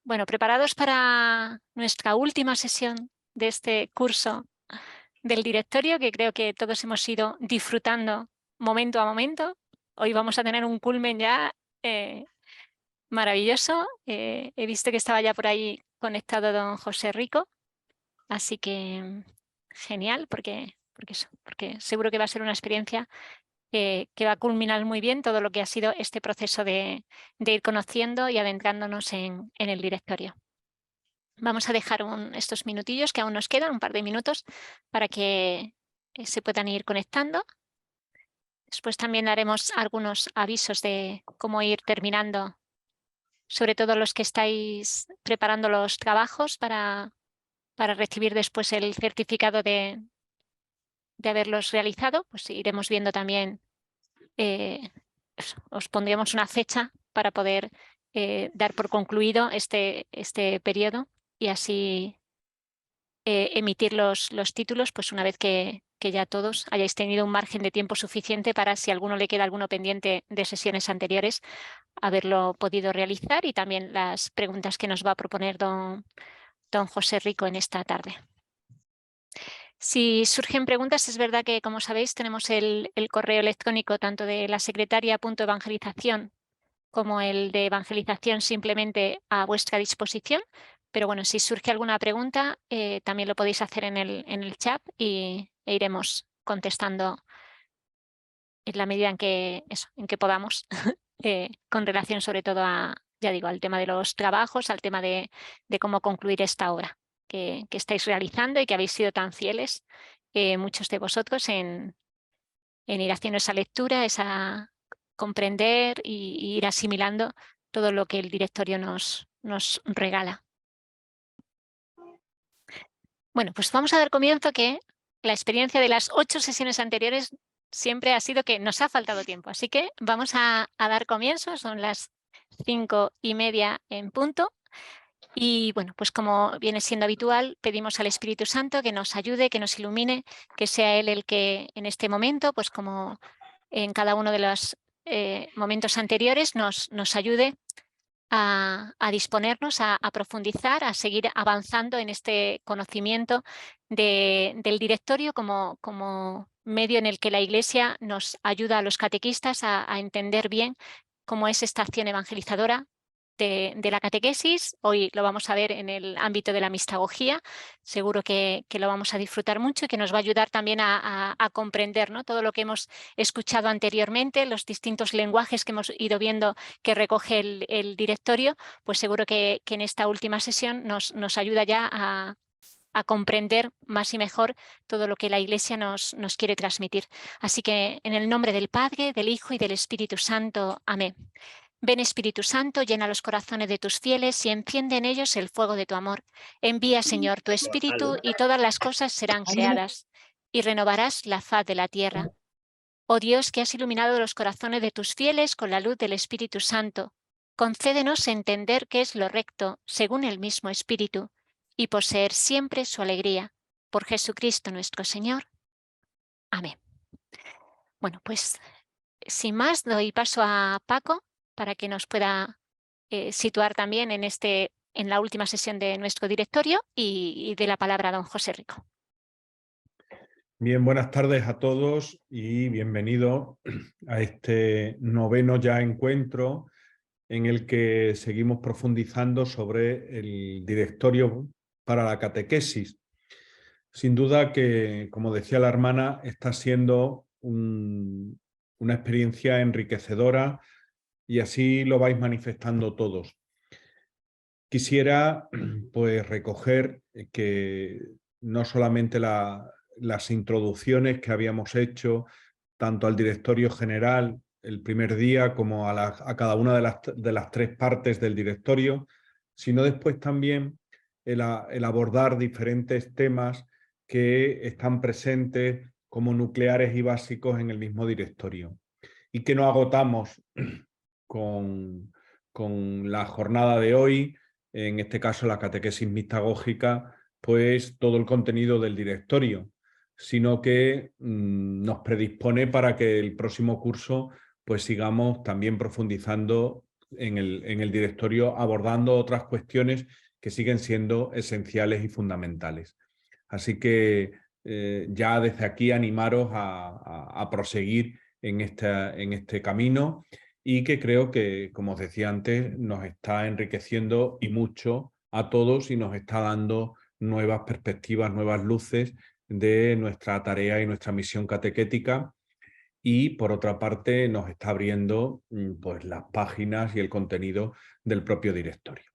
Bueno, preparados para nuestra última sesión de este curso del directorio, que creo que todos hemos ido disfrutando momento a momento. Hoy vamos a tener un culmen ya maravilloso. He visto que estaba ya por ahí conectado don José Rico, así que genial, porque seguro que va a ser una experiencia que va a culminar muy bien todo lo que ha sido este proceso de ir conociendo y adentrándonos en el directorio. Vamos a dejar estos minutillos que aún nos quedan, un par de minutos, para que se puedan ir conectando. Después también haremos algunos avisos de cómo ir terminando, sobre todo los que estáis preparando los trabajos para recibir después el certificado de haberlos realizado. Pues iremos viendo también, os pondríamos una fecha para poder dar por concluido este periodo y así emitir los títulos, pues una vez que ya todos hayáis tenido un margen de tiempo suficiente para, si a alguno le queda alguno pendiente de sesiones anteriores, haberlo podido realizar, y también las preguntas que nos va a proponer don José Rico en esta tarde. Si surgen preguntas, es verdad que, como sabéis, tenemos el correo electrónico tanto de la secretaria.evangelización como el de evangelización simplemente a vuestra disposición. Pero bueno, si surge alguna pregunta, también lo podéis hacer en el chat e iremos contestando en la medida en que podamos, con relación sobre todo ya digo, al tema de los trabajos, al tema de cómo concluir esta obra que estáis realizando y que habéis sido tan fieles, muchos de vosotros, en ir haciendo esa lectura, esa comprender y ir asimilando todo lo que el directorio nos regala. Bueno, pues vamos a dar comienzo, que la experiencia de las 8 sesiones anteriores siempre ha sido que nos ha faltado tiempo. Así que vamos a dar comienzo, son las 5:30 en punto. Y bueno, pues como viene siendo habitual, pedimos al Espíritu Santo que nos ayude, que nos ilumine, que sea Él el que en este momento, pues como en cada uno de los momentos anteriores, nos ayude a disponernos a profundizar, a seguir avanzando en este conocimiento del directorio como medio en el que la Iglesia nos ayuda a los catequistas a entender bien cómo es esta acción evangelizadora de la catequesis. Hoy lo vamos a ver en el ámbito de la mistagogía. Seguro que lo vamos a disfrutar mucho y que nos va a ayudar también a comprender, ¿no?, todo lo que hemos escuchado anteriormente, los distintos lenguajes que hemos ido viendo que recoge el directorio. Pues seguro que en esta última sesión nos ayuda ya a comprender más y mejor todo lo que la Iglesia nos quiere transmitir. Así que en el nombre del Padre, del Hijo y del Espíritu Santo. Amén. Ven, Espíritu Santo, llena los corazones de tus fieles y enciende en ellos el fuego de tu amor. Envía, Señor, tu Espíritu y todas las cosas serán creadas y renovarás la faz de la tierra. Oh Dios, que has iluminado los corazones de tus fieles con la luz del Espíritu Santo, concédenos entender qué es lo recto según el mismo Espíritu y poseer siempre su alegría. Por Jesucristo nuestro Señor. Amén. Bueno, pues sin más, doy paso a Paco para que nos pueda situar también en la última sesión de nuestro directorio, y de la palabra a don José Rico. Bien, buenas tardes a todos y bienvenidos a este noveno ya encuentro en el que seguimos profundizando sobre el directorio para la catequesis. Sin duda que, como decía la hermana, está siendo una experiencia enriquecedora y así lo vais manifestando todos. Quisiera pues recoger que no solamente las introducciones que habíamos hecho tanto al directorio general el primer día como a cada una de las 3 partes del directorio, sino después también el abordar diferentes temas que están presentes como nucleares y básicos en el mismo directorio y que no agotamos con la jornada de hoy, en este caso la catequesis mistagógica, pues todo el contenido del directorio, sino que nos predispone para que el próximo curso pues sigamos también profundizando en el directorio abordando otras cuestiones que siguen siendo esenciales y fundamentales. Así que ya desde aquí animaros a proseguir en este camino y que creo que, como os decía antes, nos está enriqueciendo y mucho a todos y nos está dando nuevas perspectivas, nuevas luces de nuestra tarea y nuestra misión catequética. Y por otra parte nos está abriendo pues, las páginas y el contenido del propio directorio.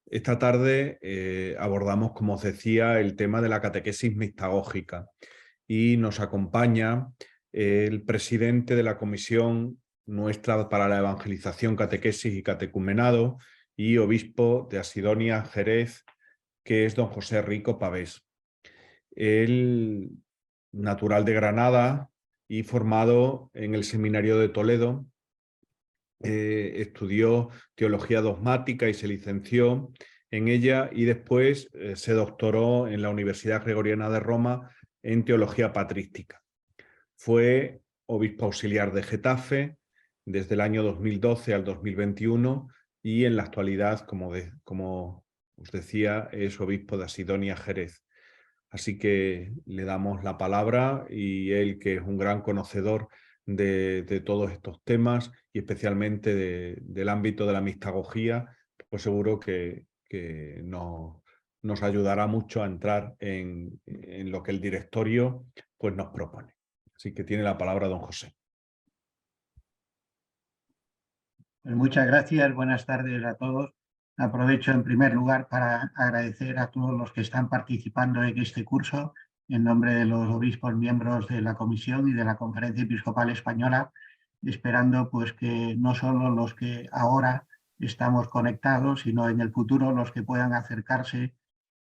Esta tarde abordamos, como os decía, el tema de la catequesis mixtagógica y nos acompaña el presidente de la Comisión nuestra para la Evangelización, Catequesis y Catecumenado y obispo de Asidonia, Jerez, que es don José Rico Pavés. Él, natural de Granada y formado en el Seminario de Toledo, estudió teología dogmática y se licenció en ella y después se doctoró en la Universidad Gregoriana de Roma en teología patrística. Fue obispo auxiliar de Getafe desde el año 2012 al 2021 y en la actualidad, como os decía, es obispo de Asidonia, Jerez. Así que le damos la palabra y él, que es un gran conocedor de todos estos temas y especialmente del ámbito de la mixtagogía, pues seguro que nos ayudará mucho a entrar en lo que el directorio pues, nos propone. Así que tiene la palabra don José. Pues muchas gracias, buenas tardes a todos. Aprovecho en primer lugar para agradecer a todos los que están participando en este curso en nombre de los obispos miembros de la Comisión y de la Conferencia Episcopal Española, esperando pues que no solo los que ahora estamos conectados, sino en el futuro los que puedan acercarse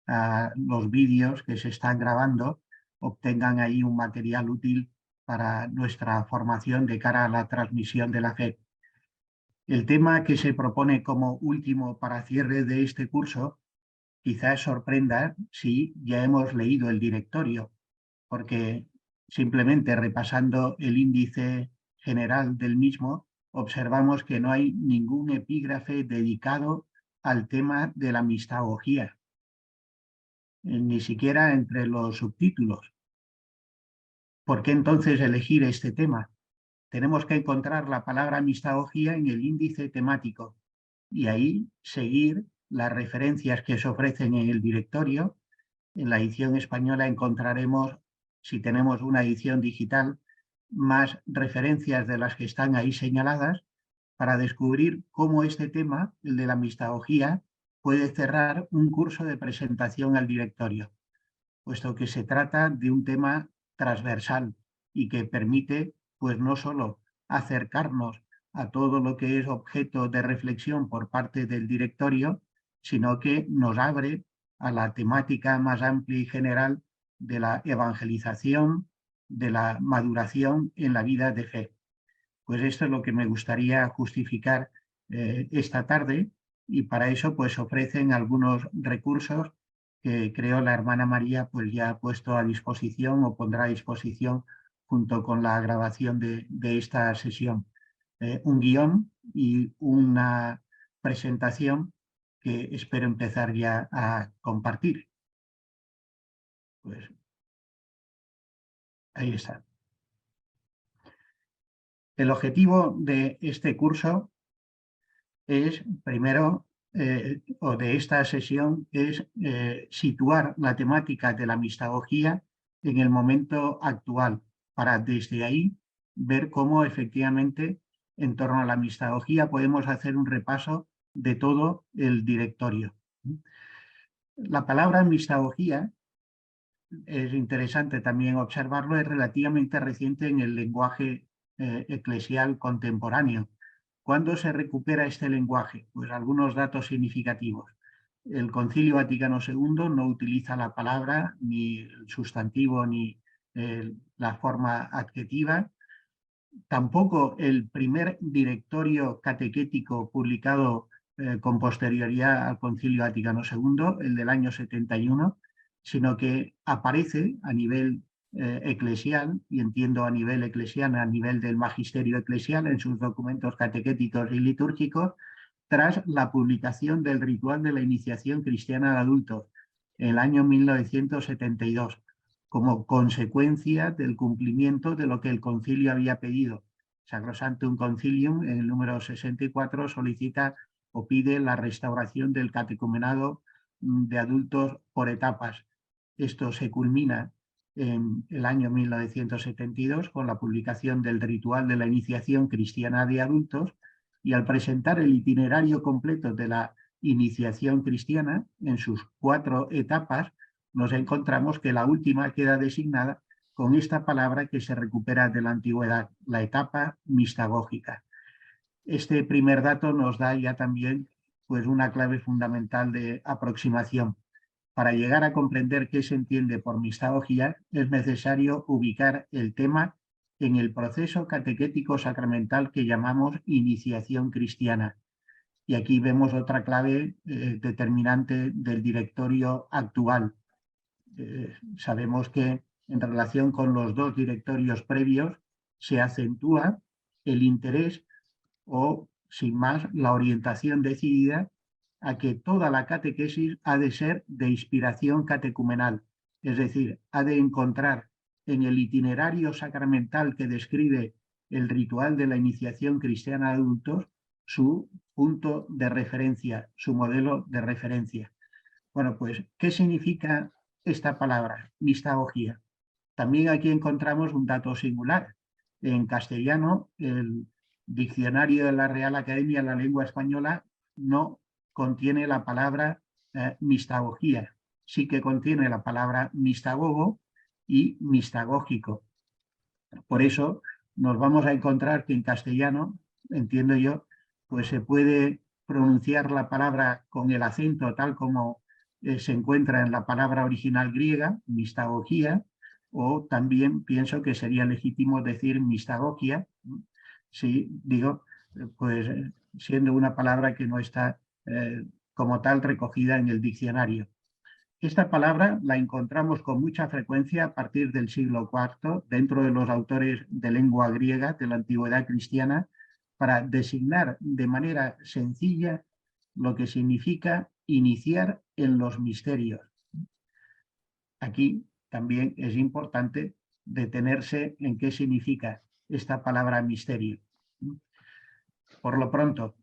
a los vídeos que se están grabando, obtengan ahí un material útil para nuestra formación de cara a la transmisión de la fe. El tema que se propone como último para cierre de este curso quizás sorprenda si ya hemos leído el directorio, porque simplemente repasando el índice general del mismo, observamos que no hay ningún epígrafe dedicado al tema de la mixtagogía, ni siquiera entre los subtítulos. ¿Por qué entonces elegir este tema? Tenemos que encontrar la palabra mixtagogía en el índice temático y ahí seguir las referencias que se ofrecen en el directorio. En la edición española encontraremos, si tenemos una edición digital, más referencias de las que están ahí señaladas para descubrir cómo este tema, el de la mixtagogía, puede cerrar un curso de presentación al directorio, puesto que se trata de un tema transversal y que permite pues no solo acercarnos a todo lo que es objeto de reflexión por parte del directorio, sino que nos abre a la temática más amplia y general de la evangelización, de la maduración en la vida de fe. Pues esto es lo que me gustaría justificar esta tarde y para eso pues ofrecen algunos recursos que creo la hermana María pues ya ha puesto a disposición o pondrá a disposición junto con la grabación de esta sesión. Un guión y una presentación que espero empezar ya a compartir. Pues ahí está. El objetivo de este curso es, primero, o de esta sesión, es situar la temática de la mixtagogía en el momento actual, para desde ahí ver cómo efectivamente en torno a la mixtagogía podemos hacer un repaso de todo el directorio. La palabra mixtagogía, es interesante también observarlo, es relativamente reciente en el lenguaje eclesial contemporáneo. ¿Cuándo se recupera este lenguaje? Pues algunos datos significativos. El Concilio Vaticano II no utiliza la palabra, ni el sustantivo, ni la forma adjetiva. Tampoco el primer directorio catequético publicado con posterioridad al Concilio Vaticano II, el del año 71, sino que aparece a nivel eclesial, y entiendo a nivel eclesial, a nivel del magisterio eclesial en sus documentos catequéticos y litúrgicos, tras la publicación del ritual de la iniciación cristiana de adultos en el año 1972, como consecuencia del cumplimiento de lo que el concilio había pedido. Sacrosanctum Concilium, en el número 64, solicita o pide la restauración del catecumenado de adultos por etapas. Esto se culmina en el año 1972 con la publicación del ritual de la iniciación cristiana de adultos, y al presentar el itinerario completo de la iniciación cristiana en sus 4 etapas, nos encontramos que la última queda designada con esta palabra que se recupera de la antigüedad, la etapa mistagógica. Este primer dato nos da ya también pues, una clave fundamental de aproximación. Para llegar a comprender qué se entiende por mistagogía, es necesario ubicar el tema en el proceso catequético sacramental que llamamos iniciación cristiana. Y aquí vemos otra clave determinante del directorio actual. Sabemos que en relación con los 2 directorios previos se acentúa el interés o, sin más, la orientación decidida a que toda la catequesis ha de ser de inspiración catecumenal, es decir, ha de encontrar en el itinerario sacramental que describe el ritual de la iniciación cristiana de adultos su punto de referencia, su modelo de referencia. Bueno, pues, ¿qué significa esta palabra, mistagogía? También aquí encontramos un dato singular. En castellano, el diccionario de la Real Academia de la Lengua Española no contiene la palabra mistagogía. Sí que contiene la palabra mistagogo y mistagógico. Por eso nos vamos a encontrar que en castellano, entiendo yo, pues se puede pronunciar la palabra con el acento tal como se encuentra en la palabra original griega, mistagogía, o también pienso que sería legítimo decir mistagogia, si digo, pues siendo una palabra que no está como tal recogida en el diccionario. Esta palabra la encontramos con mucha frecuencia a partir del siglo IV dentro de los autores de lengua griega de la antigüedad cristiana para designar de manera sencilla lo que significa iniciar en los misterios. Aquí también es importante detenerse en qué significa esta palabra misterio. Por lo pronto,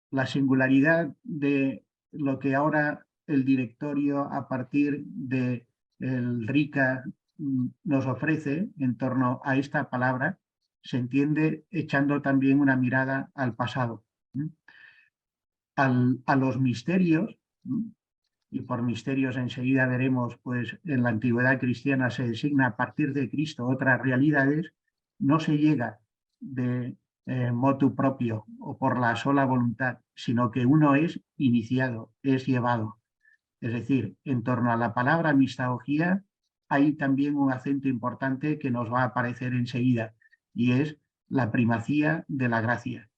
la singularidad de lo que ahora el directorio a partir del RICA nos ofrece en torno a esta palabra se entiende echando también una mirada al pasado, a los misterios, y por misterios enseguida veremos, pues en la antigüedad cristiana se designa a partir de Cristo otras realidades, no se llega de motu propio o por la sola voluntad, sino que uno es iniciado, es llevado. Es decir, en torno a la palabra mistagogía hay también un acento importante que nos va a aparecer enseguida, y es la primacía de la gracia.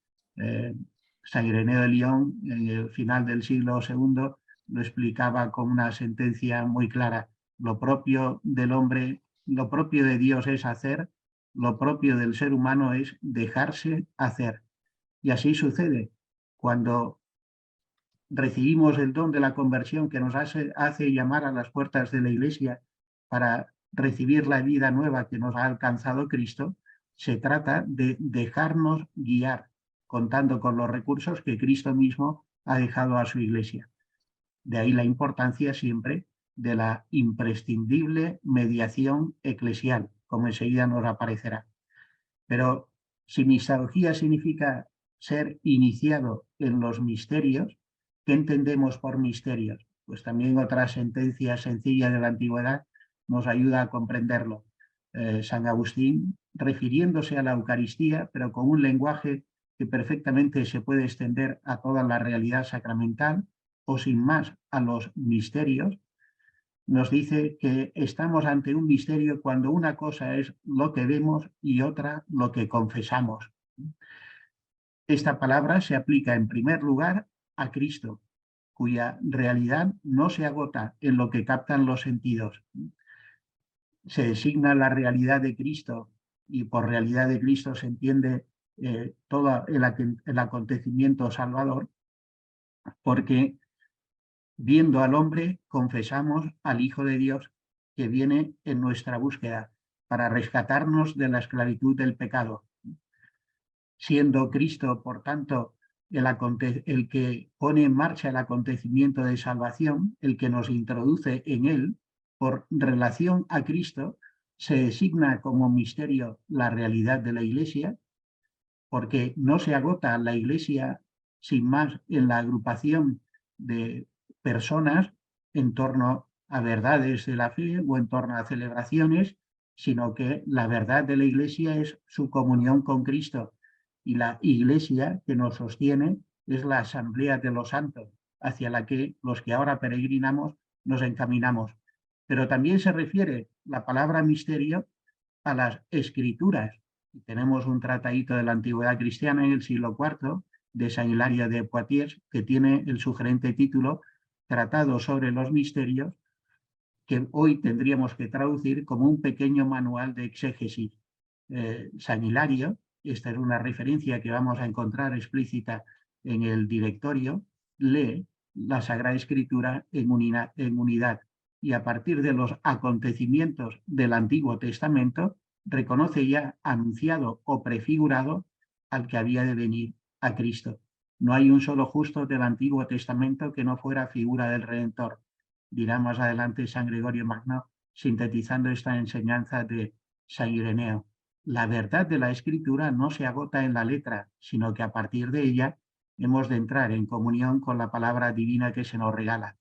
San Ireneo de Lyon, en el final del siglo II, lo explicaba con una sentencia muy clara. Lo propio del hombre, lo propio de Dios es hacer, lo propio del ser humano es dejarse hacer. Y así sucede cuando recibimos el don de la conversión que nos hace llamar a las puertas de la Iglesia para recibir la vida nueva que nos ha alcanzado Cristo. Se trata de dejarnos guiar, contando con los recursos que Cristo mismo ha dejado a su Iglesia. De ahí la importancia siempre de la imprescindible mediación eclesial, como enseguida nos aparecerá. Pero si mistagogía significa ser iniciado en los misterios, ¿qué entendemos por misterios? Pues también otra sentencia sencilla de la antigüedad nos ayuda a comprenderlo. San Agustín, refiriéndose a la Eucaristía, pero con un lenguaje que perfectamente se puede extender a toda la realidad sacramental, o sin más a los misterios, nos dice que estamos ante un misterio cuando una cosa es lo que vemos y otra lo que confesamos. Esta palabra se aplica en primer lugar a Cristo, cuya realidad no se agota en lo que captan los sentidos. se designa la realidad de Cristo y por realidad de Cristo se entiende todo el acontecimiento salvador, porque viendo al hombre confesamos al Hijo de Dios que viene en nuestra búsqueda para rescatarnos de la esclavitud del pecado. Siendo Cristo, por tanto, el que pone en marcha el acontecimiento de salvación, el que nos introduce en él, por relación a Cristo, se designa como misterio la realidad de la Iglesia, porque no se agota la Iglesia sin más en la agrupación de personas en torno a verdades de la fe o en torno a celebraciones, sino que la verdad de la Iglesia es su comunión con Cristo. Y la Iglesia que nos sostiene es la asamblea de los santos, hacia la que los que ahora peregrinamos nos encaminamos. Pero también se refiere la palabra misterio a las escrituras. Tenemos un tratadito de la antigüedad cristiana en el siglo IV de San Hilario de Poitiers que tiene el sugerente título Tratado sobre los misterios, que hoy tendríamos que traducir como un pequeño manual de exégesis. San Hilario, esta es una referencia que vamos a encontrar explícita en el directorio, lee la Sagrada Escritura en unidad y a partir de los acontecimientos del Antiguo Testamento reconoce ya anunciado o prefigurado al que había de venir, a Cristo. No hay un solo justo del Antiguo Testamento que no fuera figura del Redentor. Dirá más adelante San Gregorio Magno, sintetizando esta enseñanza de San Ireneo. La verdad de la Escritura no se agota en la letra, sino que a partir de ella hemos de entrar en comunión con la palabra divina que se nos regala.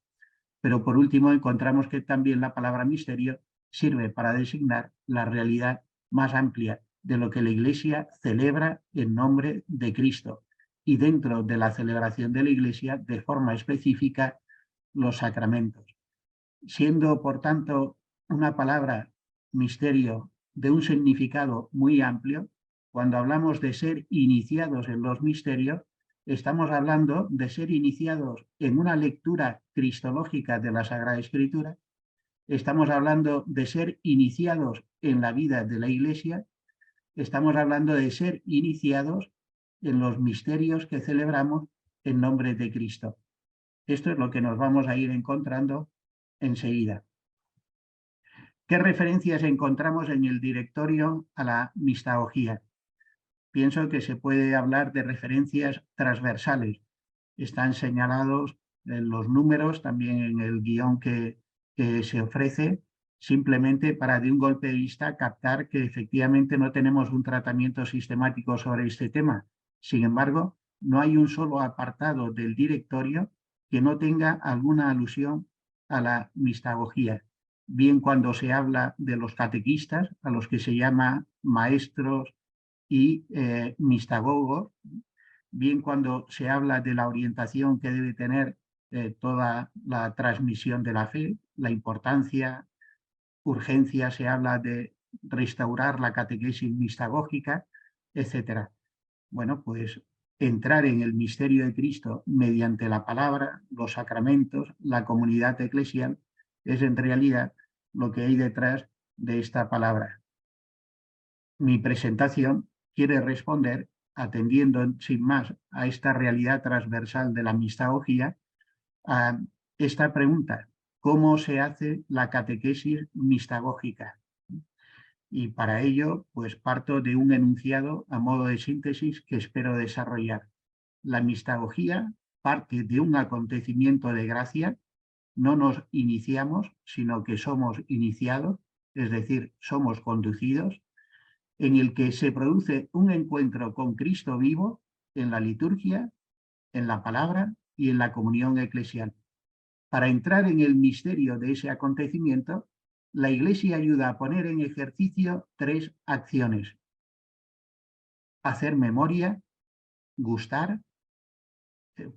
Pero por último encontramos que también la palabra misterio sirve para designar la realidad más amplia de lo que la Iglesia celebra en nombre de Cristo y dentro de la celebración de la Iglesia de forma específica los sacramentos. Siendo, por tanto, una palabra misterio de un significado muy amplio, cuando hablamos de ser iniciados en los misterios, estamos hablando de ser iniciados en una lectura cristológica de la Sagrada Escritura, estamos hablando de ser iniciados en la vida de la Iglesia, estamos hablando de ser iniciados en los misterios que celebramos en nombre de Cristo. Esto es lo que nos vamos a ir encontrando enseguida. ¿Qué referencias encontramos en el directorio a la mistagogía? Pienso que se puede hablar de referencias transversales. Están señalados en los números, también en el guión que se ofrece, simplemente para de un golpe de vista captar que efectivamente no tenemos un tratamiento sistemático sobre este tema. Sin embargo, no hay un solo apartado del directorio que no tenga alguna alusión a la mistagogía, bien cuando se habla de los catequistas, a los que se llama maestros y mistagogos, bien cuando se habla de la orientación que debe tener toda la transmisión de la fe, la importancia, urgencia, se habla de restaurar la catequesis mistagógica, etc. Bueno, pues entrar en el misterio de Cristo mediante la palabra, los sacramentos, la comunidad eclesial, es en realidad lo que hay detrás de esta palabra. Mi presentación quiere responder, atendiendo sin más a esta realidad transversal de la mistagogía, a esta pregunta: ¿cómo se hace la catequesis mistagógica? Y para ello, pues parto de un enunciado a modo de síntesis que espero desarrollar. La mistagogía parte de un acontecimiento de gracia. No nos iniciamos, sino que somos iniciados, es decir, somos conducidos, en el que se produce un encuentro con Cristo vivo en la liturgia, en la palabra y en la comunión eclesial. Para entrar en el misterio de ese acontecimiento, la Iglesia ayuda a poner en ejercicio 3 acciones: hacer memoria, gustar,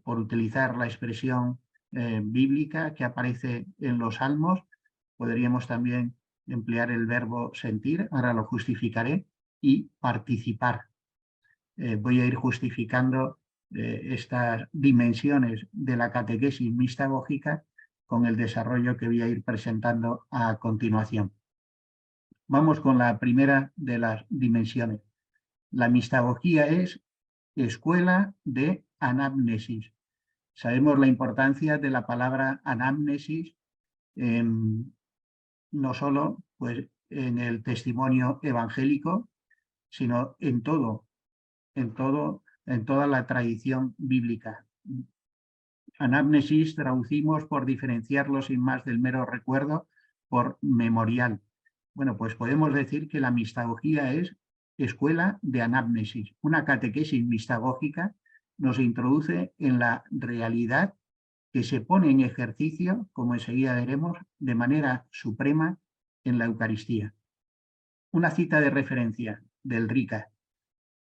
por utilizar la expresión bíblica que aparece en los Salmos, podríamos también emplear el verbo sentir, ahora lo justificaré, y participar. Voy a ir justificando estas dimensiones de la catequesis mistagógica con el desarrollo que voy a ir presentando a continuación. Vamos con la primera de las dimensiones. La mistagogía es escuela de anamnesis. Sabemos la importancia de la palabra anamnesis, no solo pues, en el testimonio evangélico, sino en toda la tradición bíblica. Anamnesis traducimos por diferenciarlo sin más del mero recuerdo por memorial. Bueno, pues podemos decir que la mistagogía es escuela de anamnesis. Una catequesis mistagógica nos introduce en la realidad que se pone en ejercicio, como enseguida veremos, de manera suprema en la Eucaristía. Una cita de referencia del Rica.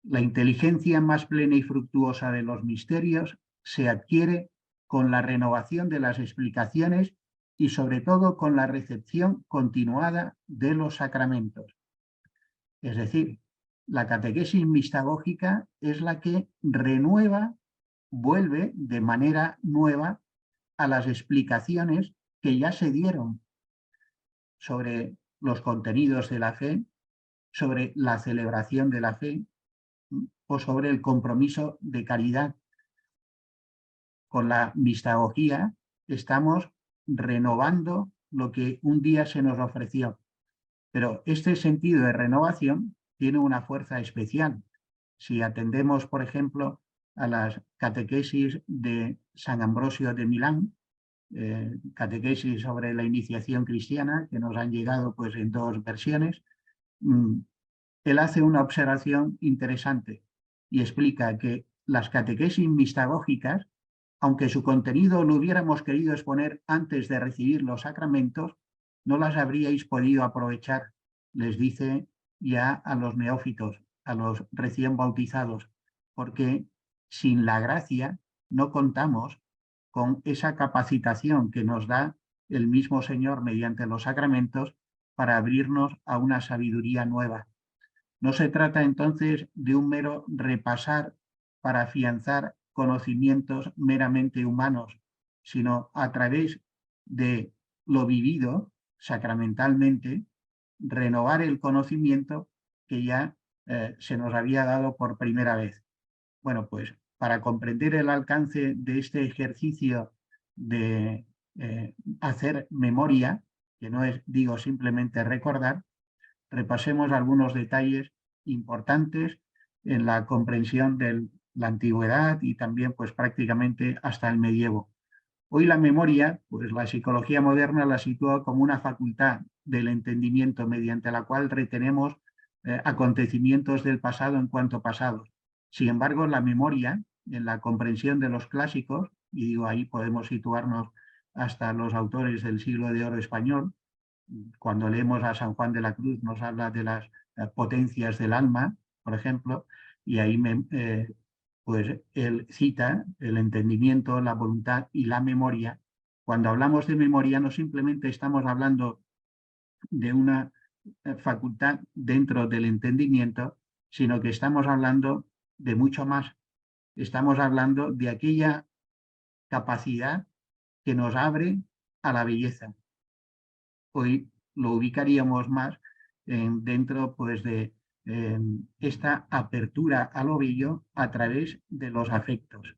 La inteligencia más plena y fructuosa de los misterios se adquiere con la renovación de las explicaciones y sobre todo con la recepción continuada de los sacramentos. Es decir, la catequesis mistagógica es la que renueva, vuelve de manera nueva a las explicaciones que ya se dieron sobre los contenidos de la fe, sobre la celebración de la fe o sobre el compromiso de caridad. Con la mistagogía estamos renovando lo que un día se nos ofreció. Pero este sentido de renovación tiene una fuerza especial. Si atendemos, por ejemplo, a las catequesis de San Ambrosio de Milán, catequesis sobre la iniciación cristiana, que nos han llegado pues, en dos versiones, él hace una observación interesante y explica que las catequesis mistagógicas, aunque su contenido lo hubiéramos querido exponer antes de recibir los sacramentos, no las habríais podido aprovechar, les dice ya a los neófitos, a los recién bautizados, porque sin la gracia no contamos con esa capacitación que nos da el mismo Señor mediante los sacramentos para abrirnos a una sabiduría nueva. No se trata entonces de un mero repasar para afianzar conocimientos meramente humanos, sino a través de lo vivido sacramentalmente, renovar el conocimiento que ya se nos había dado por primera vez. Bueno, pues para comprender el alcance de este ejercicio de hacer memoria, que no es, digo, simplemente recordar, repasemos algunos detalles importantes en la comprensión de la antigüedad y también pues prácticamente hasta el medievo. Hoy la memoria, pues la psicología moderna la sitúa como una facultad del entendimiento mediante la cual retenemos acontecimientos del pasado en cuanto pasados. Sin embargo, la memoria, en la comprensión de los clásicos, y digo ahí podemos situarnos hasta los autores del siglo de oro español, cuando leemos a San Juan de la Cruz nos habla de las potencias del alma, por ejemplo, y ahí pues él cita el entendimiento, la voluntad y la memoria. Cuando hablamos de memoria no simplemente estamos hablando de una facultad dentro del entendimiento, sino que estamos hablando de mucho más. Estamos hablando de aquella capacidad que nos abre a la belleza. Hoy lo ubicaríamos más dentro pues, de esta apertura a lo bello a través de los afectos.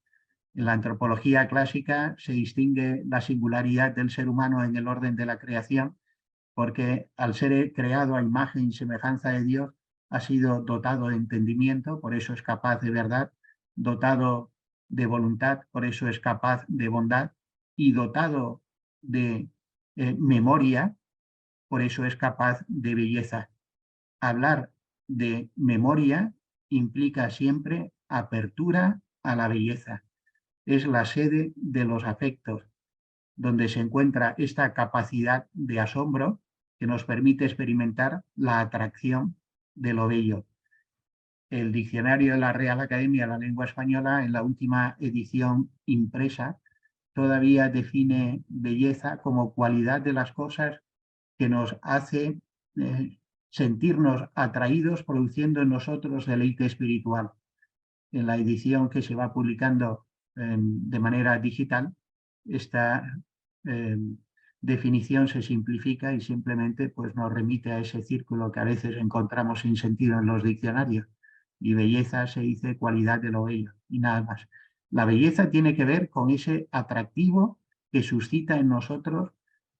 En la antropología clásica se distingue la singularidad del ser humano en el orden de la creación, porque al ser creado a imagen y semejanza de Dios, ha sido dotado de entendimiento, por eso es capaz de verdad, dotado de voluntad, por eso es capaz de bondad, y dotado de memoria, por eso es capaz de belleza. Hablar de memoria implica siempre apertura a la belleza. Es la sede de los afectos, donde se encuentra esta capacidad de asombro que nos permite experimentar la atracción de lo bello. El diccionario de la Real Academia de la Lengua Española, en la última edición impresa, todavía define belleza como cualidad de las cosas que nos hace sentirnos atraídos, produciendo en nosotros deleite espiritual. En la edición que se va publicando de manera digital, esta definición se simplifica y simplemente pues, nos remite a ese círculo que a veces encontramos sin sentido en los diccionarios. Y belleza se dice cualidad de lo bello y nada más. La belleza tiene que ver con ese atractivo que suscita en nosotros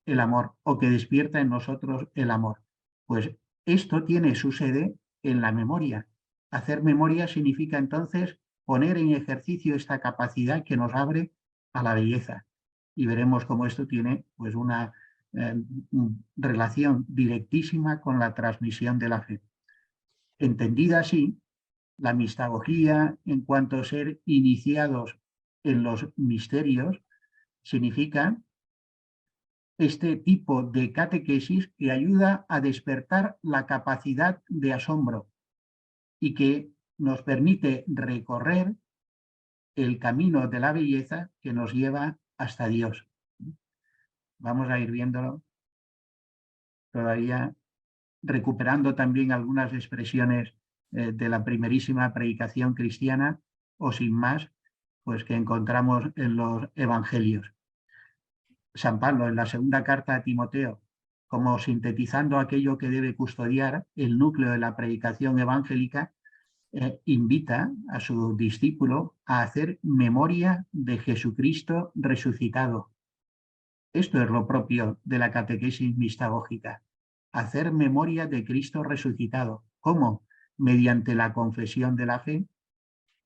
el amor o que despierta en nosotros el amor. Pues esto tiene su sede en la memoria. Hacer memoria significa entonces poner en ejercicio esta capacidad que nos abre a la belleza. Y veremos cómo esto tiene pues, una relación directísima con la transmisión de la fe. Entendida así, la mistagogía, en cuanto a ser iniciados en los misterios, significa este tipo de catequesis que ayuda a despertar la capacidad de asombro y que nos permite recorrer el camino de la belleza que nos lleva hasta Dios. Vamos a ir viéndolo todavía, recuperando también algunas expresiones de la primerísima predicación cristiana o sin más, pues que encontramos en los evangelios. San Pablo, en la segunda carta a Timoteo, como sintetizando aquello que debe custodiar el núcleo de la predicación evangélica, invita a su discípulo a hacer memoria de Jesucristo resucitado. Esto es lo propio de la catequesis mistagógica, hacer memoria de Cristo resucitado. ¿Cómo? Mediante la confesión de la fe.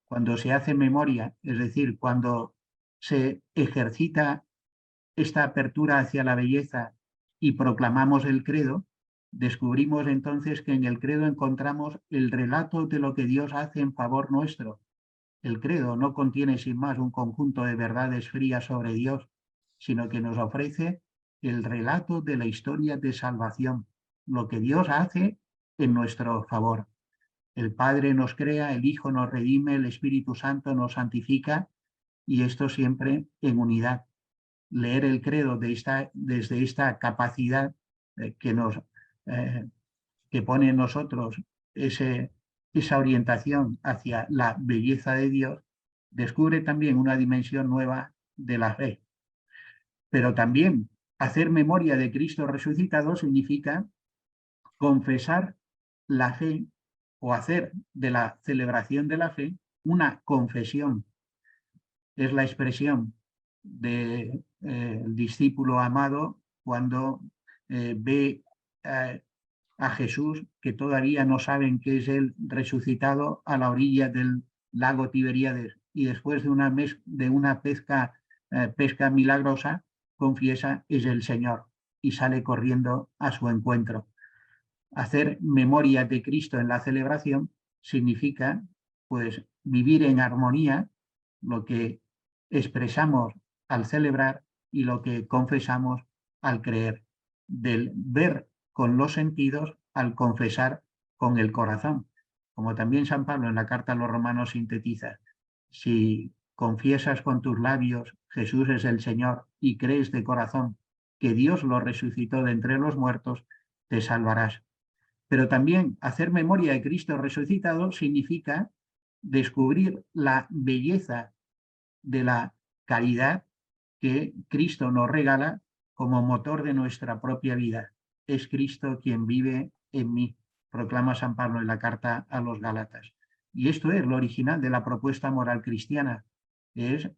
Cuando se hace memoria, es decir, cuando se ejercita esta apertura hacia la belleza y proclamamos el credo, descubrimos entonces que en el credo encontramos el relato de lo que Dios hace en favor nuestro. El credo no contiene sin más un conjunto de verdades frías sobre Dios, sino que nos ofrece el relato de la historia de salvación, lo que Dios hace en nuestro favor. El Padre nos crea, el Hijo nos redime, el Espíritu Santo nos santifica, y esto siempre en unidad. Leer el credo desde esta capacidad que pone en nosotros esa orientación hacia la belleza de Dios, descubre también una dimensión nueva de la fe. Pero también hacer memoria de Cristo resucitado significa confesar la fe o hacer de la celebración de la fe una confesión. Es la expresión del discípulo amado cuando ve a Jesús, que todavía no saben que es él resucitado, a la orilla del lago Tiberíades, y después de una pesca milagrosa, confiesa: es el Señor, y sale corriendo a su encuentro. Hacer memoria de Cristo en la celebración significa pues vivir en armonía lo que expresamos al celebrar y lo que confesamos al creer, del ver con los sentidos al confesar con el corazón. Como también San Pablo en la carta a los Romanos sintetiza: si confiesas con tus labios Jesús es el Señor y crees de corazón que Dios lo resucitó de entre los muertos, te salvarás. Pero también hacer memoria de Cristo resucitado significa descubrir la belleza de la caridad que Cristo nos regala como motor de nuestra propia vida. Es Cristo quien vive en mí, proclama San Pablo en la carta a los Gálatas. Y esto es lo original de la propuesta moral cristiana, es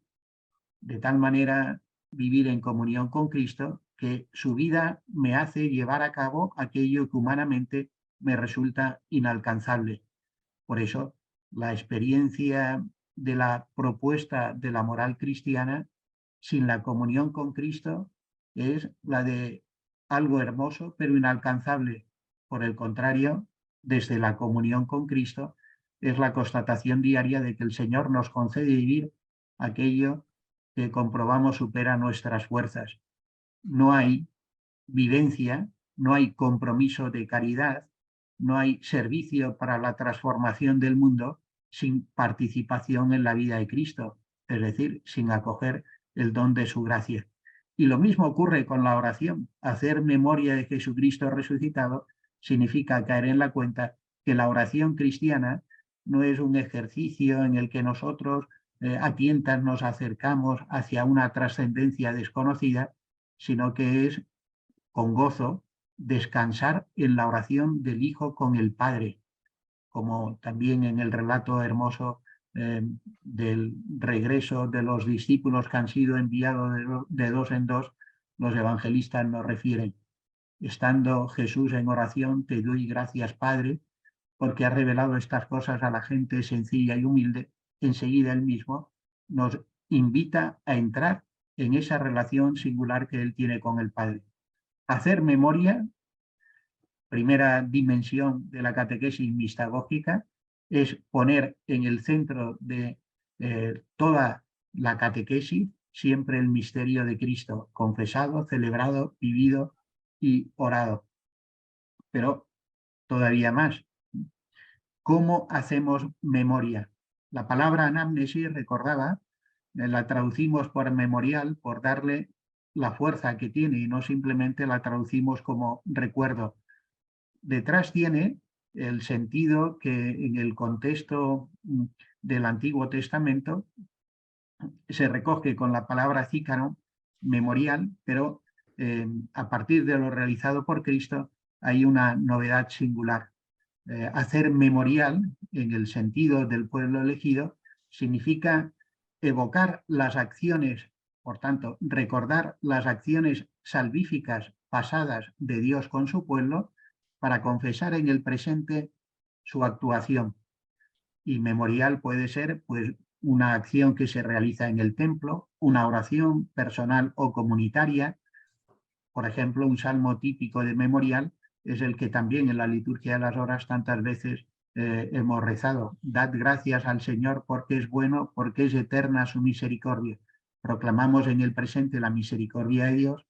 de tal manera vivir en comunión con Cristo que su vida me hace llevar a cabo aquello que humanamente me resulta inalcanzable. Por eso, la experiencia de la propuesta de la moral cristiana sin la comunión con Cristo es la de algo hermoso pero inalcanzable. Por el contrario, desde la comunión con Cristo es la constatación diaria de que el Señor nos concede vivir aquello que comprobamos supera nuestras fuerzas. No hay vivencia, no hay compromiso de caridad, no hay servicio para la transformación del mundo sin participación en la vida de Cristo, es decir, sin acoger el don de su gracia. Y lo mismo ocurre con la oración. Hacer memoria de Jesucristo resucitado significa caer en la cuenta que la oración cristiana no es un ejercicio en el que nosotros a tientas nos acercamos hacia una trascendencia desconocida, sino que es con gozo descansar en la oración del Hijo con el Padre, como también en el relato hermoso del regreso de los discípulos que han sido enviados de dos en dos, los evangelistas nos refieren. Estando Jesús en oración, te doy gracias, Padre, porque has revelado estas cosas a la gente sencilla y humilde. Enseguida él mismo nos invita a entrar en esa relación singular que él tiene con el Padre. Hacer memoria, primera dimensión de la catequesis mistagógica, es poner en el centro de toda la catequesis siempre el misterio de Cristo, confesado, celebrado, vivido y orado. Pero todavía más, ¿cómo hacemos memoria? La palabra anamnesis, recordaba, la traducimos por memorial, por darle la fuerza que tiene y no simplemente la traducimos como recuerdo. Detrás tiene el sentido que en el contexto del Antiguo Testamento se recoge con la palabra cícaro, memorial, pero a partir de lo realizado por Cristo hay una novedad singular. Hacer memorial, en el sentido del pueblo elegido, significa evocar las acciones, por tanto, recordar las acciones salvíficas pasadas de Dios con su pueblo para confesar en el presente su actuación. Y memorial puede ser, pues, una acción que se realiza en el templo, una oración personal o comunitaria. Por ejemplo, un salmo típico de memorial es el que también en la liturgia de las horas tantas veces hemos rezado. Dad gracias al Señor porque es bueno, porque es eterna su misericordia. Proclamamos en el presente la misericordia de Dios,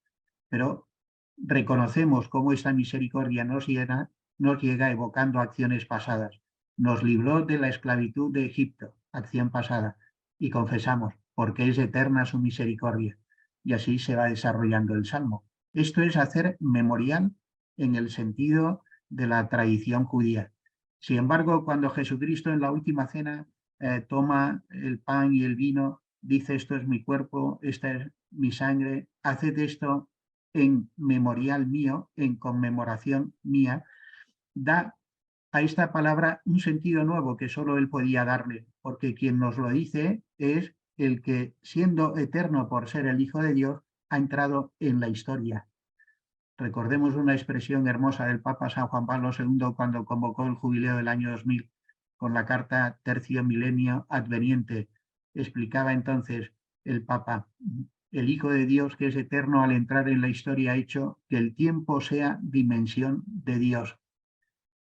pero reconocemos cómo esta misericordia nos llega evocando acciones pasadas. Nos libró de la esclavitud de Egipto, acción pasada, y confesamos, porque es eterna su misericordia. Y así se va desarrollando el Salmo. Esto es hacer memorial en el sentido de la tradición judía. Sin embargo, cuando Jesucristo en la última cena toma el pan y el vino, dice: esto es mi cuerpo, esta es mi sangre, haced esto en memorial mío, en conmemoración mía, da a esta palabra un sentido nuevo que solo él podía darle, porque quien nos lo dice es el que, siendo eterno por ser el Hijo de Dios, ha entrado en la historia. Recordemos una expresión hermosa del Papa San Juan Pablo II cuando convocó el jubileo del año 2000 con la carta Tercio Milenio Adveniente. Explicaba entonces el Papa: el Hijo de Dios, que es eterno, al entrar en la historia ha hecho que el tiempo sea dimensión de Dios.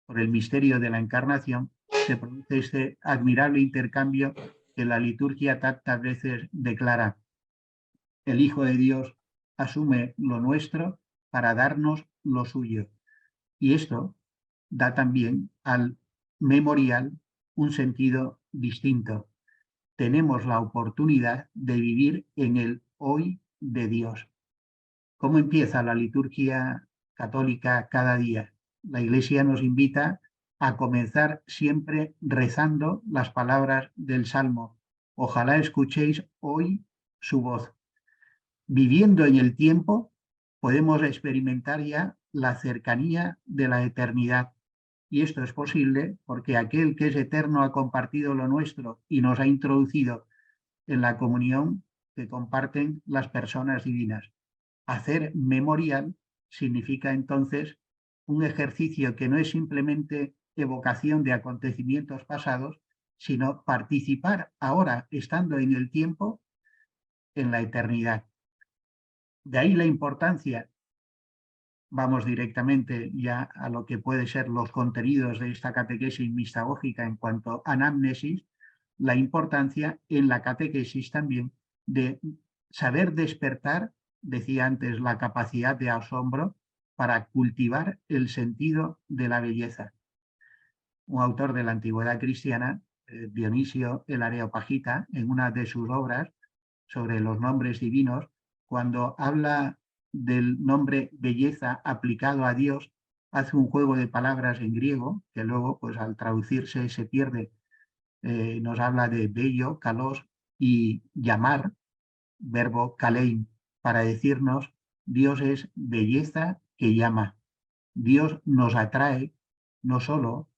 Por el misterio de la encarnación se produce este admirable intercambio que la liturgia tantas veces declara. El Hijo de Dios asume lo nuestro para darnos lo suyo. Y esto da también al memorial un sentido distinto. Tenemos la oportunidad de vivir en el hoy de Dios. ¿Cómo empieza la liturgia católica cada día? La Iglesia nos invita a comenzar siempre rezando las palabras del Salmo. Ojalá escuchéis hoy su voz. Viviendo en el tiempo, podemos experimentar ya la cercanía de la eternidad. Y esto es posible porque aquel que es eterno ha compartido lo nuestro y nos ha introducido en la comunión que comparten las personas divinas. Hacer memorial significa entonces un ejercicio que no es simplemente evocación de acontecimientos pasados, sino participar ahora, estando en el tiempo, en la eternidad. De ahí la importancia, vamos directamente ya a lo que puede ser los contenidos de esta catequesis mistagógica en cuanto a anamnesis, la importancia en la catequesis también de saber despertar, decía antes, la capacidad de asombro para cultivar el sentido de la belleza. Un autor de la antigüedad cristiana, Dionisio el Areopagita, en una de sus obras sobre los nombres divinos, cuando habla del nombre belleza aplicado a Dios, hace un juego de palabras en griego, que luego, pues al traducirse, se pierde. Nos habla de bello, kalos, y llamar, verbo kalein, para decirnos Dios es belleza que llama. Dios nos atrae no solo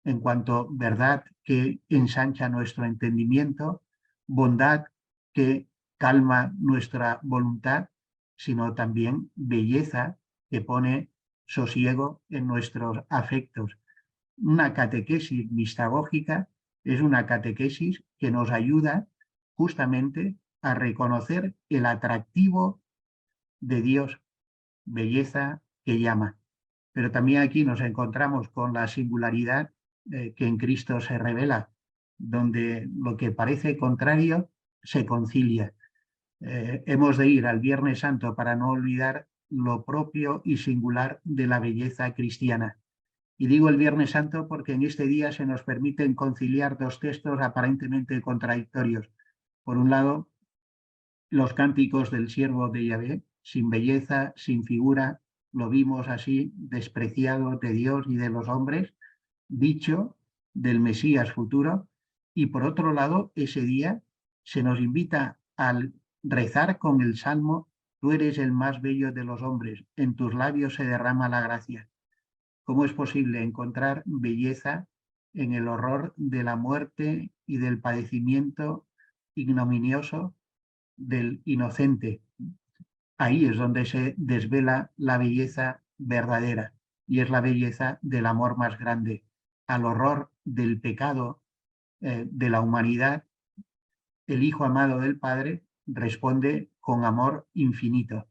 en cuanto verdad que ensancha nuestro entendimiento, bondad que calma nuestra voluntad, sino también belleza que pone sosiego en nuestros afectos. Una catequesis mistagógica es una catequesis que nos ayuda justamente a reconocer el atractivo de Dios, belleza que llama. Pero también aquí nos encontramos con la singularidad que en Cristo se revela, donde lo que parece contrario se concilia. Hemos de ir al Viernes Santo para no olvidar lo propio y singular de la belleza cristiana. Y digo el Viernes Santo porque en este día se nos permiten conciliar dos textos aparentemente contradictorios. Por un lado, los cánticos del siervo de Yahvé, sin belleza, sin figura, lo vimos así, despreciado de Dios y de los hombres, dicho del Mesías futuro. Y por otro lado, ese día se nos invita al rezar con el Salmo: tú eres el más bello de los hombres, en tus labios se derrama la gracia. ¿Cómo es posible encontrar belleza en el horror de la muerte y del padecimiento ignominioso del inocente? Ahí es donde se desvela la belleza verdadera, y es la belleza del amor más grande. Al horror del pecado de la humanidad, el Hijo amado del Padre responde con amor infinito.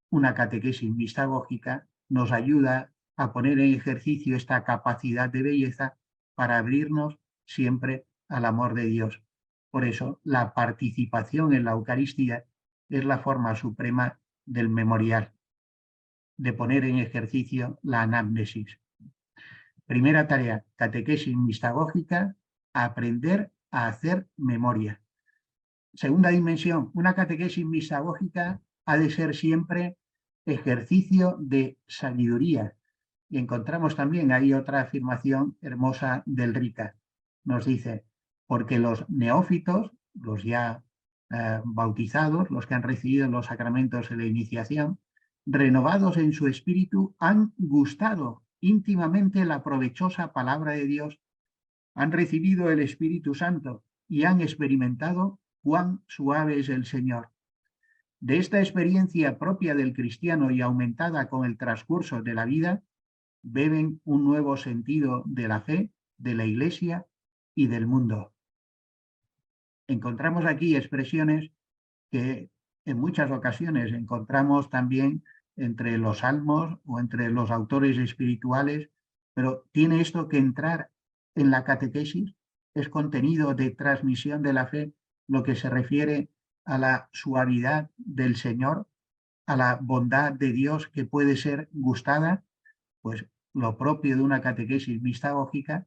Una catequesis mistagógica nos ayuda a poner en ejercicio esta capacidad de belleza para abrirnos siempre al amor de Dios. Por eso, la participación en la Eucaristía es la forma suprema del memorial, de poner en ejercicio la anamnesis. Primera tarea, catequesis mistagógica, aprender a hacer memoria. Segunda dimensión, una catequesis mistagógica ha de ser siempre ejercicio de sabiduría. Y encontramos también ahí otra afirmación hermosa del Rica. Nos dice: porque los neófitos, los ya bautizados, los que han recibido los sacramentos de la iniciación, renovados en su espíritu, han gustado íntimamente la provechosa palabra de Dios, han recibido el Espíritu Santo y han experimentado cuán suave es el Señor. De esta experiencia propia del cristiano y aumentada con el transcurso de la vida, beben un nuevo sentido de la fe, de la Iglesia y del mundo. Encontramos aquí expresiones que en muchas ocasiones encontramos también entre los salmos o entre los autores espirituales, pero tiene esto que entrar en la catequesis, es contenido de transmisión de la fe, lo que se refiere a la suavidad del Señor, a la bondad de Dios que puede ser gustada. Pues lo propio de una catequesis mistagógica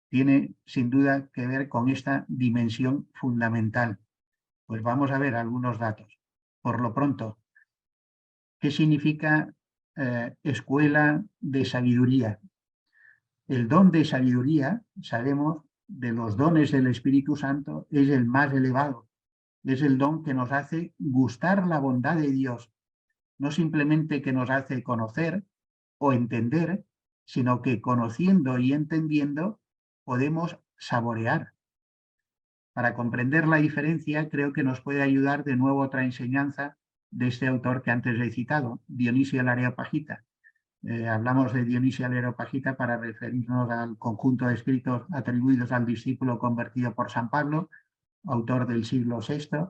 tiene sin duda que ver con esta dimensión fundamental. Pues vamos a ver algunos datos. Por lo pronto, ¿qué significa escuela de sabiduría? El don de sabiduría, sabemos, de los dones del Espíritu Santo, es el más elevado. Es el don que nos hace gustar la bondad de Dios, no simplemente que nos hace conocer o entender, sino que conociendo y entendiendo podemos saborear. Para comprender la diferencia, creo que nos puede ayudar de nuevo otra enseñanza de este autor que antes he citado, Dionisio el Areopagita. Hablamos de Dionisio el Areopagita para referirnos al conjunto de escritos atribuidos al discípulo convertido por San Pablo, autor del siglo VI,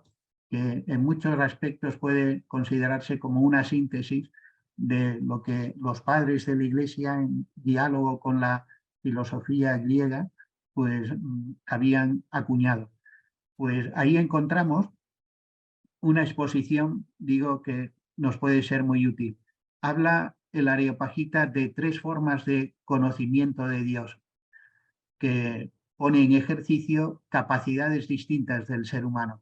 que en muchos aspectos puede considerarse como una síntesis de lo que los padres de la Iglesia, en diálogo con la filosofía griega, pues habían acuñado. Pues ahí encontramos una exposición, digo, que nos puede ser muy útil. Habla el Areopagita de 3 formas de conocimiento de Dios, que pone en ejercicio capacidades distintas del ser humano.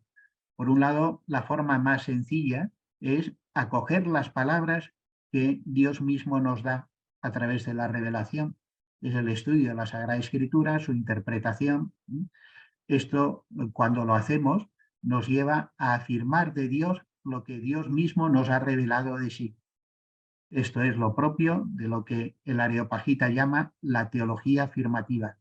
Por un lado, la forma más sencilla es acoger las palabras que Dios mismo nos da a través de la revelación. Es el estudio de la Sagrada Escritura, su interpretación. Esto, cuando lo hacemos, nos lleva a afirmar de Dios lo que Dios mismo nos ha revelado de sí. Esto es lo propio de lo que el Areopagita llama la teología afirmativa.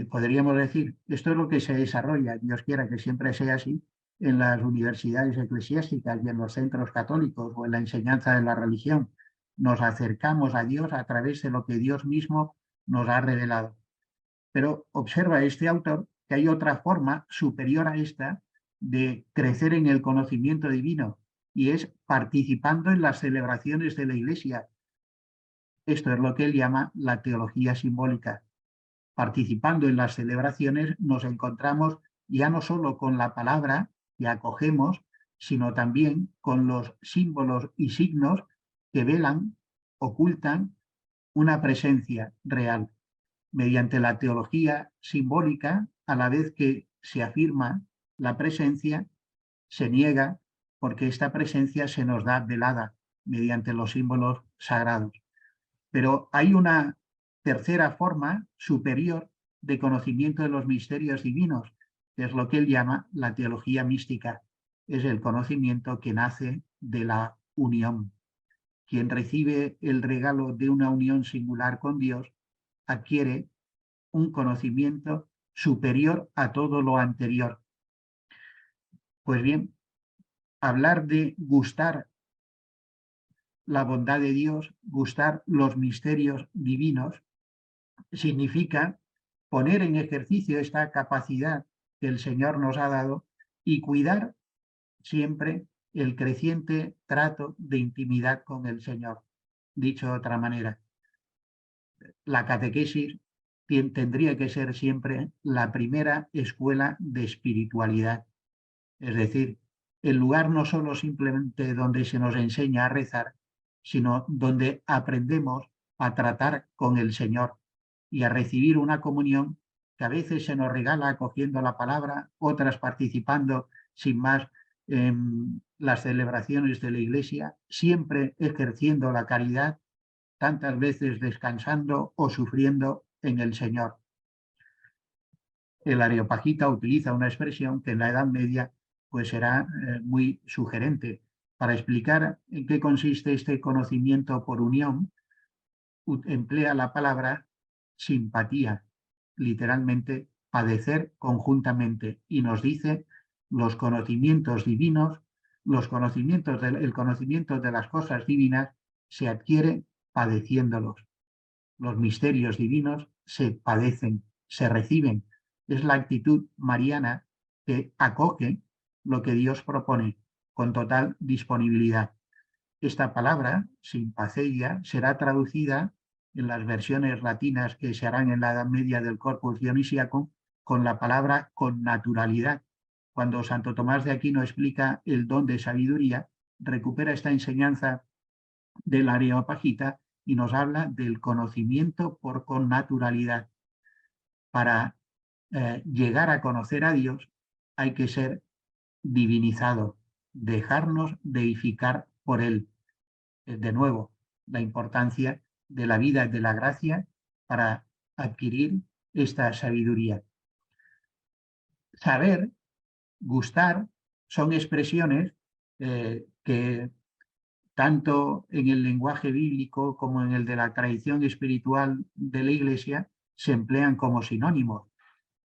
Podríamos decir, esto es lo que se desarrolla, Dios quiera que siempre sea así, en las universidades eclesiásticas y en los centros católicos o en la enseñanza de la religión. Nos acercamos a Dios a través de lo que Dios mismo nos ha revelado. Pero observa este autor que hay otra forma superior a esta de crecer en el conocimiento divino, y es participando en las celebraciones de la Iglesia. Esto es lo que él llama la teología simbólica. Participando en las celebraciones nos encontramos ya no solo con la palabra que acogemos, sino también con los símbolos y signos que velan, ocultan una presencia real. Mediante la teología simbólica, a la vez que se afirma la presencia, se niega porque esta presencia se nos da velada mediante los símbolos sagrados. Pero hay una tercera forma superior de conocimiento de los misterios divinos, que es lo que él llama la teología mística. Es el conocimiento que nace de la unión. Quien recibe el regalo de una unión singular con Dios adquiere un conocimiento superior a todo lo anterior. Pues bien, hablar de gustar la bondad de Dios, gustar los misterios divinos, significa poner en ejercicio esta capacidad que el Señor nos ha dado y cuidar siempre el creciente trato de intimidad con el Señor. Dicho de otra manera, la catequesis tendría que ser siempre la primera escuela de espiritualidad. Es decir, el lugar no solo simplemente donde se nos enseña a rezar, sino donde aprendemos a tratar con el Señor y a recibir una comunión que a veces se nos regala acogiendo la palabra, otras participando sin más en las celebraciones de la Iglesia, siempre ejerciendo la caridad, tantas veces descansando o sufriendo en el Señor. El Areopagita utiliza una expresión que en la Edad Media pues será muy sugerente. Para explicar en qué consiste este conocimiento por unión, emplea la palabra simpatía, literalmente padecer conjuntamente, y nos dice los conocimientos divinos, el conocimiento de las cosas divinas se adquiere padeciéndolos. Los misterios divinos se padecen, se reciben. Es la actitud mariana que acoge lo que Dios propone con total disponibilidad. Esta palabra, simpatheia, será traducida en las versiones latinas que se harán en la Edad Media del Corpus Dionisiacum con la palabra con naturalidad. Cuando Santo Tomás de Aquino explica el don de sabiduría, recupera esta enseñanza del Areopagita y nos habla del conocimiento por connaturalidad. Para llegar a conocer a Dios hay que ser divinizado, dejarnos deificar por Él. De nuevo, la importancia de la vida de la gracia para adquirir esta sabiduría. Saber, gustar, son expresiones que tanto en el lenguaje bíblico como en el de la tradición espiritual de la Iglesia se emplean como sinónimos.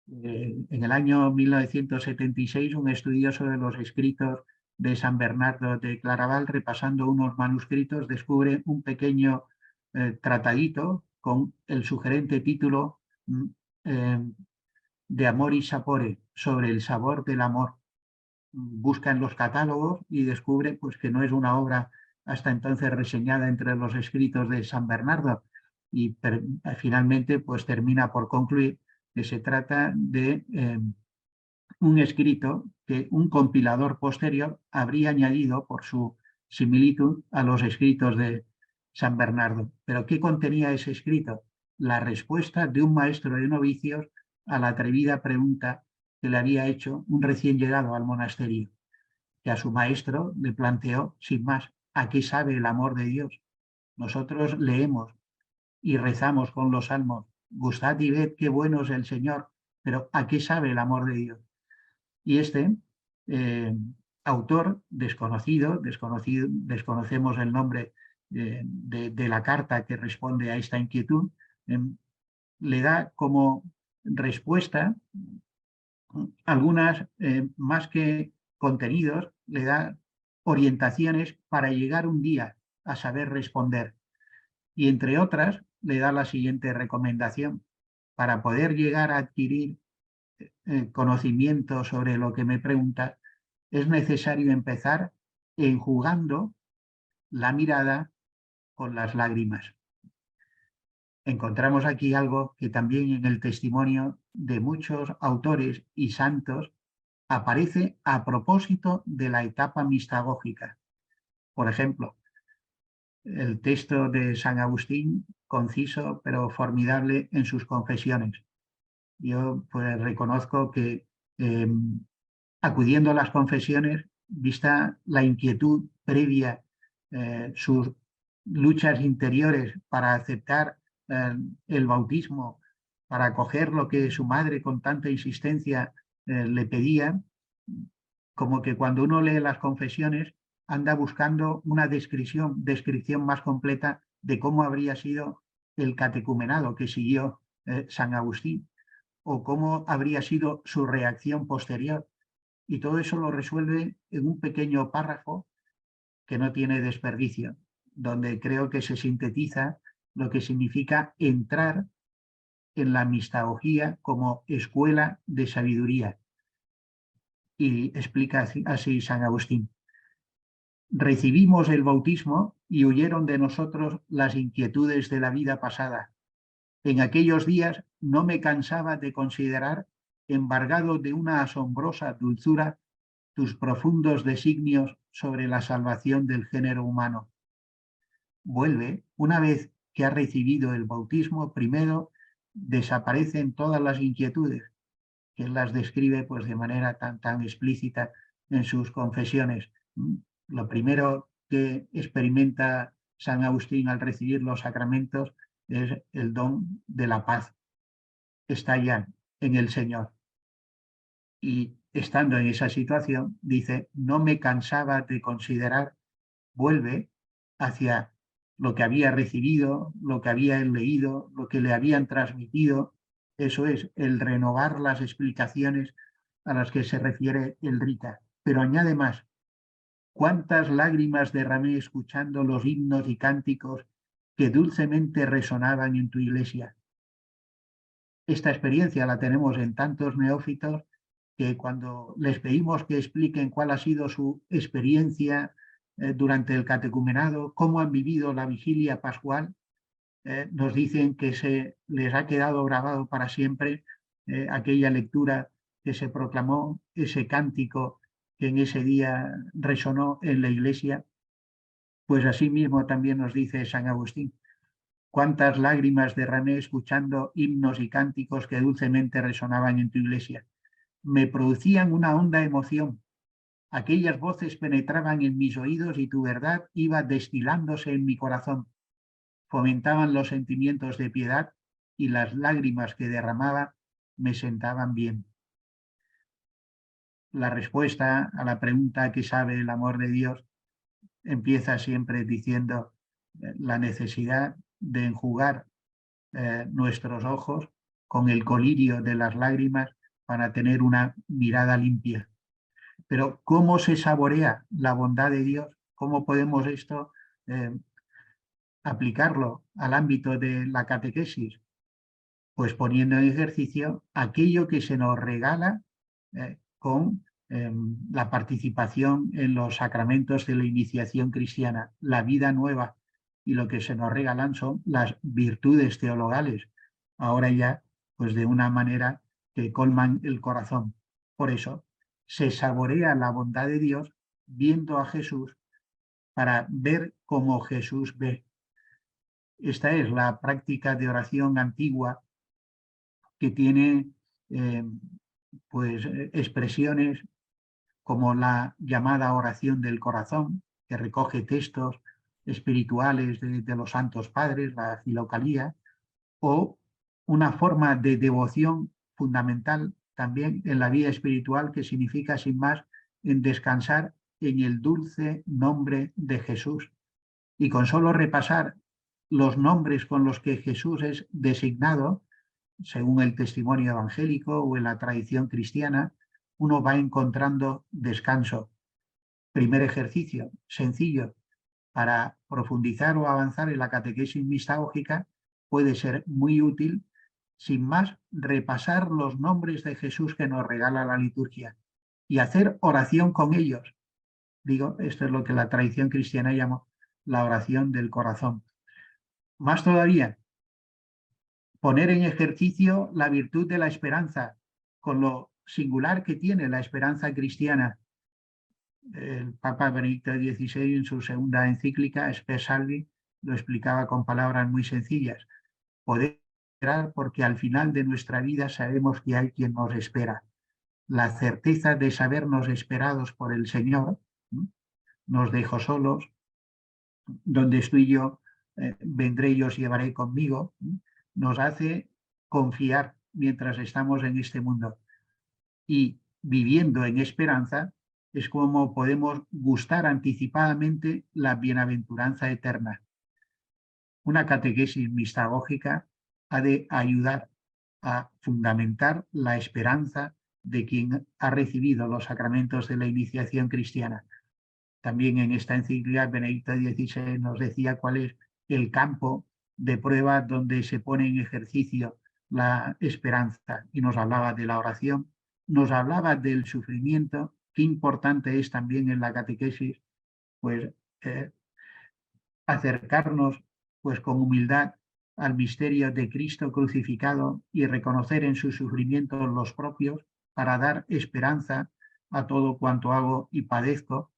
En el año 1976, un estudioso de los escritos de San Bernardo de Claraval, repasando unos manuscritos, descubre un pequeño tratadito con el sugerente título de Amoris Sapore, sobre el sabor del amor. Busca en los catálogos y descubre pues, que no es una obra hasta entonces reseñada entre los escritos de San Bernardo, y finalmente pues, termina por concluir que se trata de un escrito que un compilador posterior habría añadido por su similitud a los escritos de San Bernardo. ¿Pero qué contenía ese escrito? La respuesta de un maestro de novicios a la atrevida pregunta que le había hecho un recién llegado al monasterio, que a su maestro le planteó, sin más, ¿a qué sabe el amor de Dios? Nosotros leemos y rezamos con los salmos, gustad y ved qué bueno es el Señor, pero ¿a qué sabe el amor de Dios? Y autor desconocemos el nombre de la carta que responde a esta inquietud, le da como respuesta algunas, más que contenidos, le da orientaciones para llegar un día a saber responder. Y entre otras, le da la siguiente recomendación: para poder llegar a adquirir conocimiento sobre lo que me pregunta, es necesario empezar enjugando la mirada con las lágrimas. Encontramos aquí algo que también en el testimonio de muchos autores y santos aparece a propósito de la etapa mistagógica. Por ejemplo, el texto de San Agustín, conciso pero formidable en sus confesiones. Yo pues reconozco que acudiendo a las confesiones, vista la inquietud previa, sus luchas interiores para aceptar el bautismo, para acoger lo que su madre con tanta insistencia le pedía, como que cuando uno lee las confesiones anda buscando una descripción más completa de cómo habría sido el catecumenado que siguió San Agustín, o cómo habría sido su reacción posterior. Y todo eso lo resuelve en un pequeño párrafo que no tiene desperdicio, donde creo que se sintetiza lo que significa entrar en la mistagogía como escuela de sabiduría. Y explica así San Agustín: recibimos el bautismo y huyeron de nosotros las inquietudes de la vida pasada. En aquellos días no me cansaba de considerar, embargado de una asombrosa dulzura, tus profundos designios sobre la salvación del género humano. Vuelve, una vez que ha recibido el bautismo, primero desaparecen todas las inquietudes, que él las describe pues de manera tan explícita en sus confesiones. Lo primero que experimenta San Agustín al recibir los sacramentos es el don de la paz. Está ya en el Señor. Y estando en esa situación, dice, no me cansaba de considerar, vuelve hacia lo que había recibido, lo que había leído, lo que le habían transmitido. Eso es el renovar las explicaciones a las que se refiere el Rita. Pero añade más: cuántas lágrimas derramé escuchando los himnos y cánticos que dulcemente resonaban en tu iglesia. Esta experiencia la tenemos en tantos neófitos que cuando les pedimos que expliquen cuál ha sido su experiencia durante el catecumenado, cómo han vivido la vigilia pascual, nos dicen que se les ha quedado grabado para siempre aquella lectura que se proclamó, ese cántico que en ese día resonó en la iglesia. Pues así mismo también nos dice San Agustín: cuántas lágrimas derramé escuchando himnos y cánticos que dulcemente resonaban en tu iglesia. Me producían una honda emoción. Aquellas voces penetraban en mis oídos y tu verdad iba destilándose en mi corazón. Fomentaban los sentimientos de piedad y las lágrimas que derramaba me sentaban bien. La respuesta a la pregunta ¿qué sabe el amor de Dios? Empieza siempre diciendo la necesidad de enjugar nuestros ojos con el colirio de las lágrimas para tener una mirada limpia. Pero ¿cómo se saborea la bondad de Dios? ¿Cómo podemos esto aplicarlo al ámbito de la catequesis? Pues poniendo en ejercicio aquello que se nos regala con la participación en los sacramentos de la iniciación cristiana, la vida nueva, y lo que se nos regalan son las virtudes teologales, ahora ya pues de una manera que colman el corazón. Por eso se saborea la bondad de Dios viendo a Jesús para ver cómo Jesús ve. Esta es la práctica de oración antigua que tiene pues expresiones como la llamada oración del corazón, que recoge textos espirituales de los santos padres, la filocalía, o una forma de devoción fundamental también en la vida espiritual que significa sin más en descansar en el dulce nombre de Jesús. Y con solo repasar los nombres con los que Jesús es designado, según el testimonio evangélico o en la tradición cristiana, uno va encontrando descanso. Primer ejercicio sencillo para profundizar o avanzar en la catequesis mistagógica puede ser muy útil, sin más, repasar los nombres de Jesús que nos regala la liturgia y hacer oración con ellos. Digo, esto es lo que la tradición cristiana llama la oración del corazón. Más todavía, poner en ejercicio la virtud de la esperanza, con lo singular que tiene la esperanza cristiana. El Papa Benedicto XVI, en su segunda encíclica, Spe Salvi, lo explicaba con palabras muy sencillas. Poder esperar porque al final de nuestra vida sabemos que hay quien nos espera. La certeza de sabernos esperados por el Señor, ¿no? Nos dejo solos, donde estoy yo, vendré y os llevaré conmigo, ¿no? Nos hace confiar mientras estamos en este mundo. Y viviendo en esperanza es como podemos gustar anticipadamente la bienaventuranza eterna. Una catequesis mistagógica ha de ayudar a fundamentar la esperanza de quien ha recibido los sacramentos de la iniciación cristiana. También en esta encíclica Benedicto XVI nos decía cuál es el campo de prueba donde se pone en ejercicio la esperanza, y nos hablaba de la oración, nos hablaba del sufrimiento. Qué importante es también en la catequesis pues acercarnos pues con humildad al misterio de Cristo crucificado y reconocer en sus sufrimientos los propios para dar esperanza a todo cuanto hago y padezco,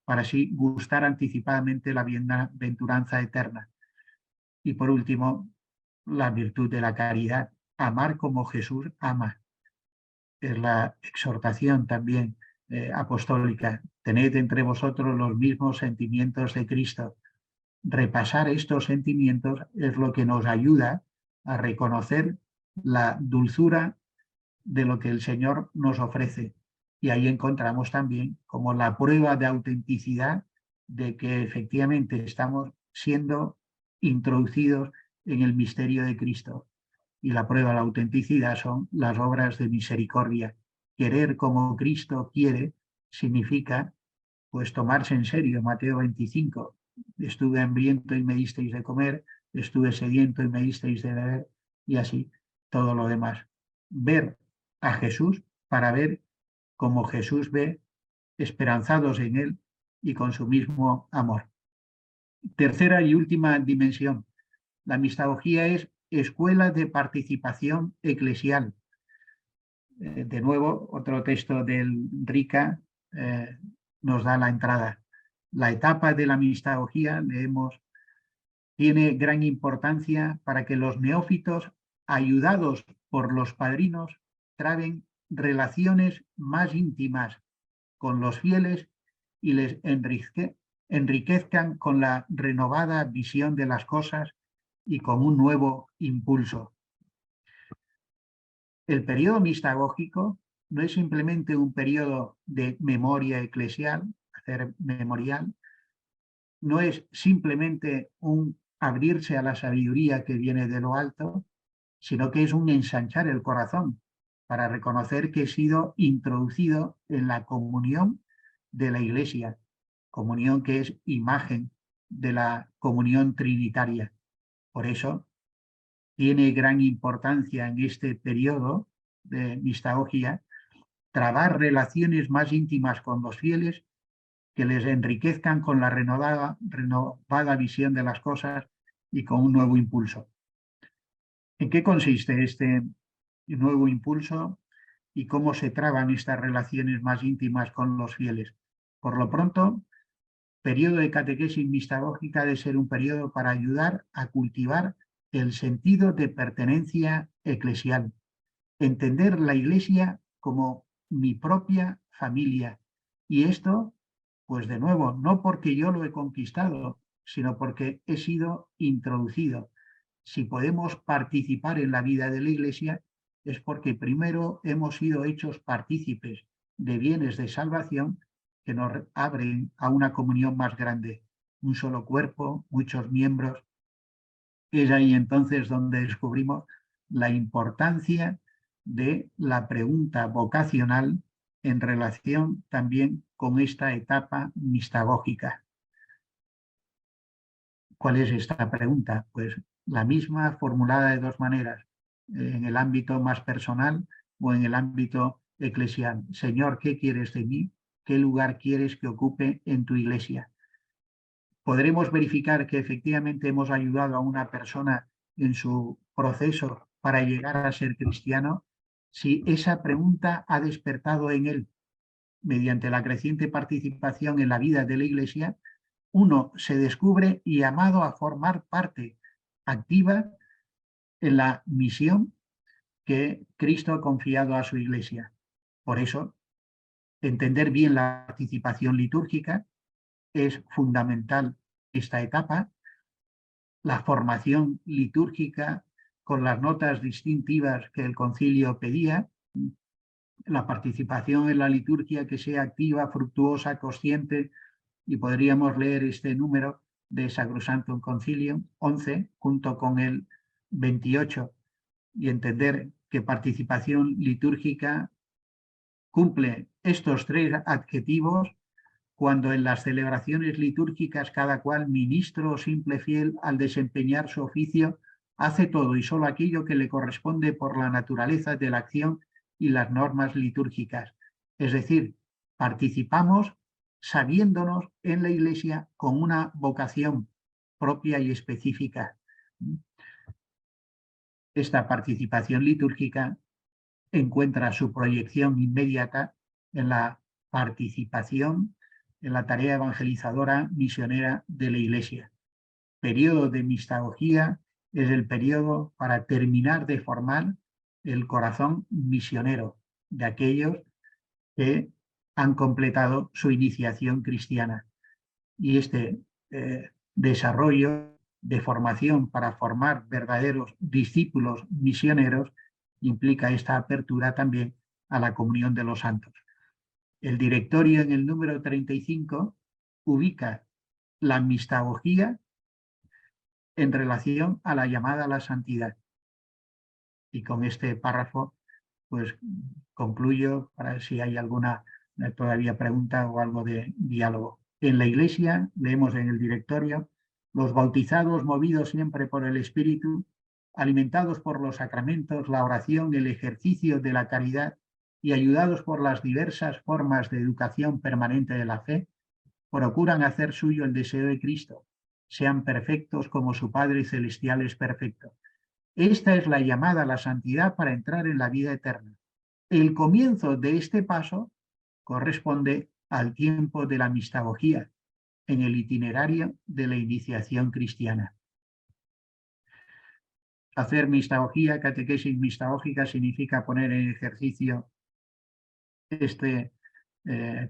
para así gustar anticipadamente la bienaventuranza eterna. Y por último, la virtud de la caridad, amar como Jesús ama. Es la exhortación también apostólica. Tened entre vosotros los mismos sentimientos de Cristo. Repasar estos sentimientos es lo que nos ayuda a reconocer la dulzura de lo que el Señor nos ofrece. Y ahí encontramos también como la prueba de autenticidad de que efectivamente estamos siendo introducidos en el misterio de Cristo. Y la prueba de la autenticidad son las obras de misericordia. Querer como Cristo quiere significa pues tomarse en serio. Mateo 25. Estuve hambriento y me disteis de comer, estuve sediento y me disteis de beber, y así todo lo demás. Ver a Jesús para ver cómo Jesús ve, esperanzados en él y con su mismo amor. Tercera y última dimensión. La mistagogía es escuela de participación eclesial. De nuevo, otro texto del Rica nos da la entrada. La etapa de la mistagogía, leemos, tiene gran importancia para que los neófitos, ayudados por los padrinos, traben relaciones más íntimas con los fieles y les enriquezcan con la renovada visión de las cosas y con un nuevo impulso. El periodo mistagógico no es simplemente un periodo de memoria eclesial, hacer memorial, no es simplemente un abrirse a la sabiduría que viene de lo alto, sino que es un ensanchar el corazón para reconocer que he sido introducido en la comunión de la Iglesia, comunión que es imagen de la comunión trinitaria. Por eso tiene gran importancia en este periodo de mistagogía trabar relaciones más íntimas con los fieles que les enriquezcan con la renovada visión de las cosas y con un nuevo impulso. ¿En qué consiste este nuevo impulso y cómo se traban estas relaciones más íntimas con los fieles? Por lo pronto, periodo de catequesis mistagógica ha de ser un periodo para ayudar a cultivar el sentido de pertenencia eclesial, entender la Iglesia como mi propia familia. Y esto, pues de nuevo, no porque yo lo he conquistado, sino porque he sido introducido. Si podemos participar en la vida de la Iglesia, es porque primero hemos sido hechos partícipes de bienes de salvación que nos abren a una comunión más grande, un solo cuerpo, muchos miembros. Es ahí entonces donde descubrimos la importancia de la pregunta vocacional en relación también con esta etapa mistagógica. ¿Cuál es esta pregunta? Pues la misma formulada de dos maneras, en el ámbito más personal o en el ámbito eclesial. Señor, ¿qué quieres de mí? ¿Qué lugar quieres que ocupe en tu iglesia? Podremos verificar que efectivamente hemos ayudado a una persona en su proceso para llegar a ser cristiano si esa pregunta ha despertado en él, mediante la creciente participación en la vida de la iglesia, uno se descubre llamado a formar parte activa en la misión que Cristo ha confiado a su iglesia. Por eso, entender bien la participación litúrgica es fundamental esta etapa, la formación litúrgica con las notas distintivas que el concilio pedía, la participación en la liturgia que sea activa, fructuosa, consciente, y podríamos leer este número de Sacrosanctum Concilium 11 junto con el 28 y entender que participación litúrgica cumple estos tres adjetivos cuando en las celebraciones litúrgicas cada cual, ministro o simple fiel, al desempeñar su oficio, hace todo y solo aquello que le corresponde por la naturaleza de la acción y las normas litúrgicas. Es decir, participamos sabiéndonos en la Iglesia con una vocación propia y específica. Esta participación litúrgica encuentra su proyección inmediata en la participación en la tarea evangelizadora misionera de la Iglesia. Periodo de mistagogía es el periodo para terminar de formar el corazón misionero de aquellos que han completado su iniciación cristiana. Y este desarrollo de formación para formar verdaderos discípulos misioneros implica esta apertura también a la comunión de los santos. El directorio en el número 35 ubica la mistagogía en relación a la llamada a la santidad. Y con este párrafo, pues concluyo para ver si hay alguna todavía pregunta o algo de diálogo. En la Iglesia, leemos en el directorio, los bautizados movidos siempre por el Espíritu, alimentados por los sacramentos, la oración, el ejercicio de la caridad y ayudados por las diversas formas de educación permanente de la fe, procuran hacer suyo el deseo de Cristo, sean perfectos como su Padre Celestial es perfecto. Esta es la llamada a la santidad para entrar en la vida eterna. El comienzo de este paso corresponde al tiempo de la mistagogía, en el itinerario de la iniciación cristiana. Hacer mistagogía, catequesis mistagógica, significa poner en ejercicio esta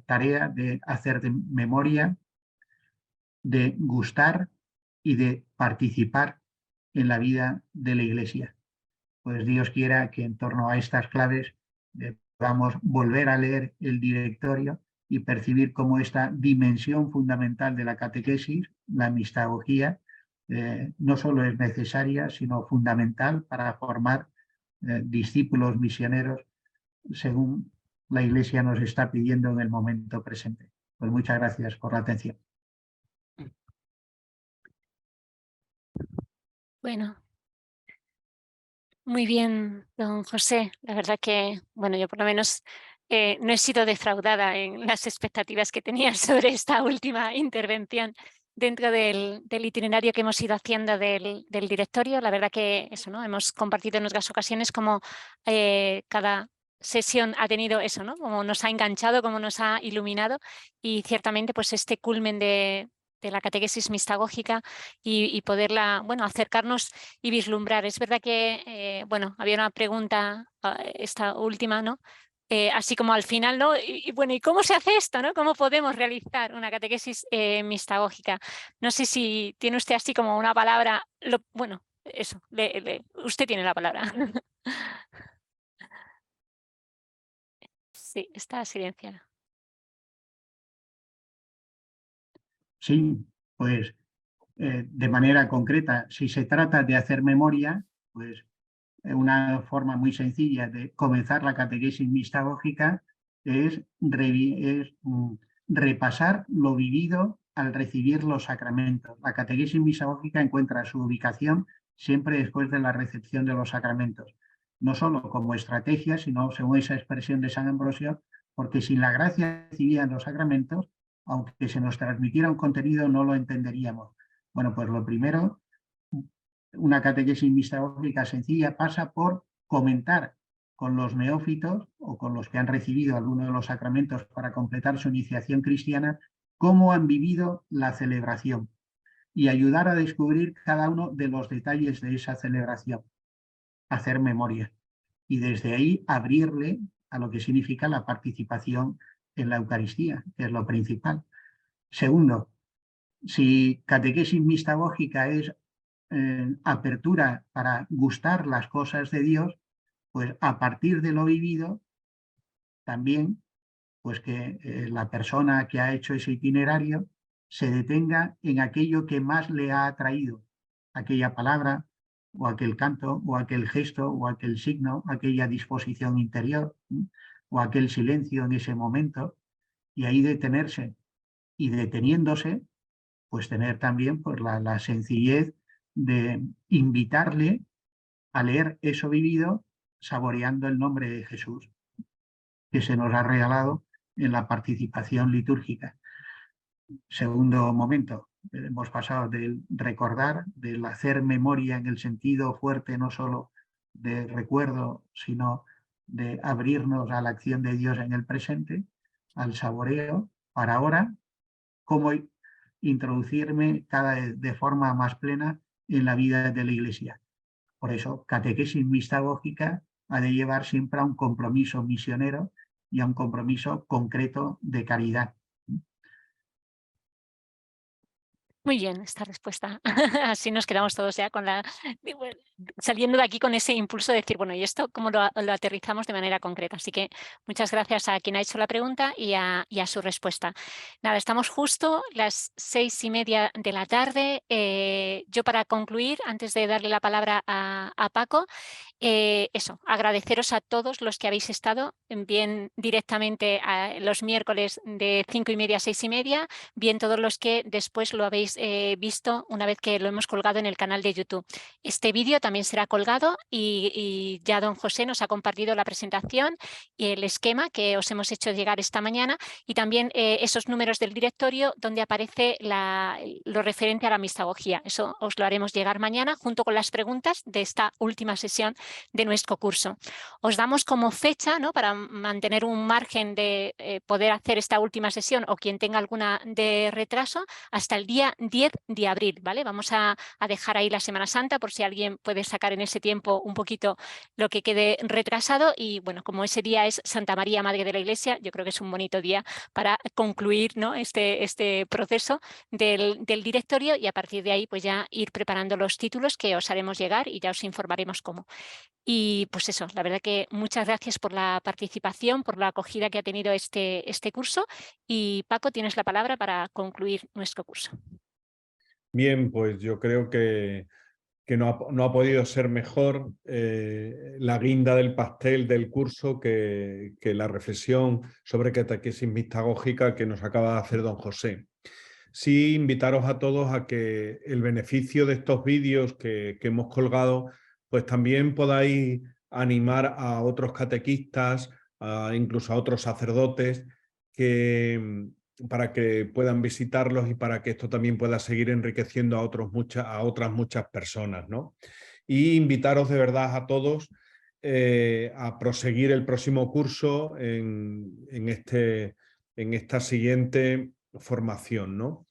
tarea de hacer de memoria, de gustar y de participar en la vida de la Iglesia. Pues Dios quiera que en torno a estas claves podamos volver a leer el directorio y percibir cómo esta dimensión fundamental de la catequesis, la mistagogía, no solo es necesaria, sino fundamental para formar discípulos misioneros según la Iglesia nos está pidiendo en el momento presente. Pues muchas gracias por la atención. Bueno, muy bien, don José. La verdad que, bueno, yo por lo menos no he sido defraudada en las expectativas que tenía sobre esta última intervención dentro del itinerario que hemos ido haciendo del directorio. La verdad que eso, ¿no? Hemos compartido en otras ocasiones cómo cada sesión ha tenido eso, ¿no? Como nos ha enganchado, cómo nos ha iluminado, y ciertamente pues este culmen de la catequesis mistagógica y poderla, bueno, acercarnos y vislumbrar. Es verdad que, bueno, había una pregunta, esta última, ¿no? Así como al final, ¿no? Y bueno, ¿y cómo se hace esto, no? ¿Cómo podemos realizar una catequesis mistagógica? No sé si tiene usted así como una palabra, bueno, eso, usted tiene la palabra. Sí, está silenciada. Sí, pues de manera concreta, si se trata de hacer memoria, pues una forma muy sencilla de comenzar la catequesis mistagógica es repasar lo vivido al recibir los sacramentos. La catequesis mistagógica encuentra su ubicación siempre después de la recepción de los sacramentos, no solo como estrategia, sino según esa expresión de San Ambrosio, porque sin la gracia recibida en los sacramentos, aunque se nos transmitiera un contenido, no lo entenderíamos. Bueno, pues lo primero, una catequesis mistagógica sencilla pasa por comentar con los neófitos o con los que han recibido alguno de los sacramentos para completar su iniciación cristiana cómo han vivido la celebración y ayudar a descubrir cada uno de los detalles de esa celebración, hacer memoria y desde ahí abrirle a lo que significa la participación en la Eucaristía, que es lo principal. Segundo, si catequesis mistagógica es apertura para gustar las cosas de Dios, pues a partir de lo vivido, también pues que la persona que ha hecho ese itinerario se detenga en aquello que más le ha atraído, aquella palabra o aquel canto o aquel gesto o aquel signo, aquella disposición interior o aquel silencio en ese momento, y ahí detenerse y deteniéndose, pues tener también pues, la sencillez de invitarle a leer eso vivido saboreando el nombre de Jesús que se nos ha regalado en la participación litúrgica. Segundo momento, hemos pasado del recordar, del hacer memoria en el sentido fuerte no solo de recuerdo, sino de abrirnos a la acción de Dios en el presente, al saboreo, para ahora, cómo introducirme cada vez de forma más plena en la vida de la Iglesia. Por eso, catequesis mistagógica ha de llevar siempre a un compromiso misionero y a un compromiso concreto de caridad. Muy bien esta respuesta. Así nos quedamos todos ya con saliendo de aquí con ese impulso de decir, bueno, ¿y esto cómo lo aterrizamos de manera concreta? Así que muchas gracias a quien ha hecho la pregunta y a su respuesta. Nada, estamos justo las 6:30 de la tarde. Yo para concluir, antes de darle la palabra a Paco, agradeceros a todos los que habéis estado, bien directamente los miércoles de 5:30 a 6:30, bien todos los que después lo habéis visto una vez que lo hemos colgado en el canal de YouTube. Este vídeo también será colgado y ya don José nos ha compartido la presentación y el esquema que os hemos hecho llegar esta mañana y también esos números del directorio donde aparece lo referente a la mistagogía. Eso os lo haremos llegar mañana junto con las preguntas de esta última sesión de nuestro curso. Os damos como fecha, ¿no?, para mantener un margen de poder hacer esta última sesión o quien tenga alguna de retraso hasta el día 10 de abril, ¿vale? Vamos a dejar ahí la Semana Santa por si alguien puede sacar en ese tiempo un poquito lo que quede retrasado y bueno, como ese día es Santa María, Madre de la Iglesia, yo creo que es un bonito día para concluir, ¿no?, este proceso del directorio y a partir de ahí pues ya ir preparando los títulos que os haremos llegar y ya os informaremos cómo. Y pues eso, la verdad que muchas gracias por la participación, por la acogida que ha tenido este curso. Y Paco, tienes la palabra para concluir nuestro curso. Bien, pues yo creo que no ha podido ser mejor la guinda del pastel del curso que la reflexión sobre catequesis mistagógica que nos acaba de hacer don José. Sí, invitaros a todos a que el beneficio de estos vídeos que hemos colgado, pues también podáis animar a otros catequistas, incluso a otros sacerdotes, para que puedan visitarlos y para que esto también pueda seguir enriqueciendo a otras muchas personas, ¿no? Y invitaros de verdad a todos a proseguir el próximo curso en esta siguiente formación, ¿no?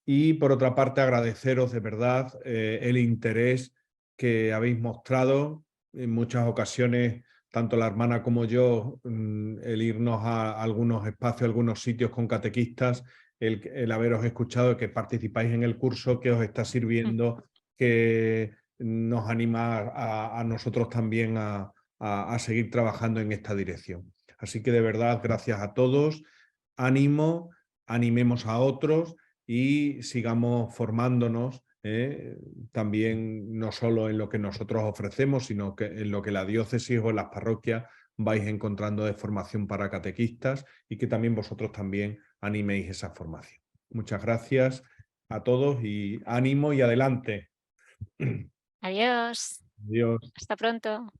Y por otra parte agradeceros de verdad el interés que habéis mostrado en muchas ocasiones, tanto la hermana como yo, el irnos a algunos espacios, a algunos sitios con catequistas, el haberos escuchado, que participáis en el curso, que os está sirviendo, que nos anima a nosotros también a seguir trabajando en esta dirección. Así que de verdad, gracias a todos, ánimo, animemos a otros y sigamos formándonos también no solo en lo que nosotros ofrecemos, sino que en lo que la diócesis o en las parroquias vais encontrando de formación para catequistas y que también vosotros también animéis esa formación. Muchas gracias a todos y ánimo y adelante. Adiós. Adiós. Hasta pronto.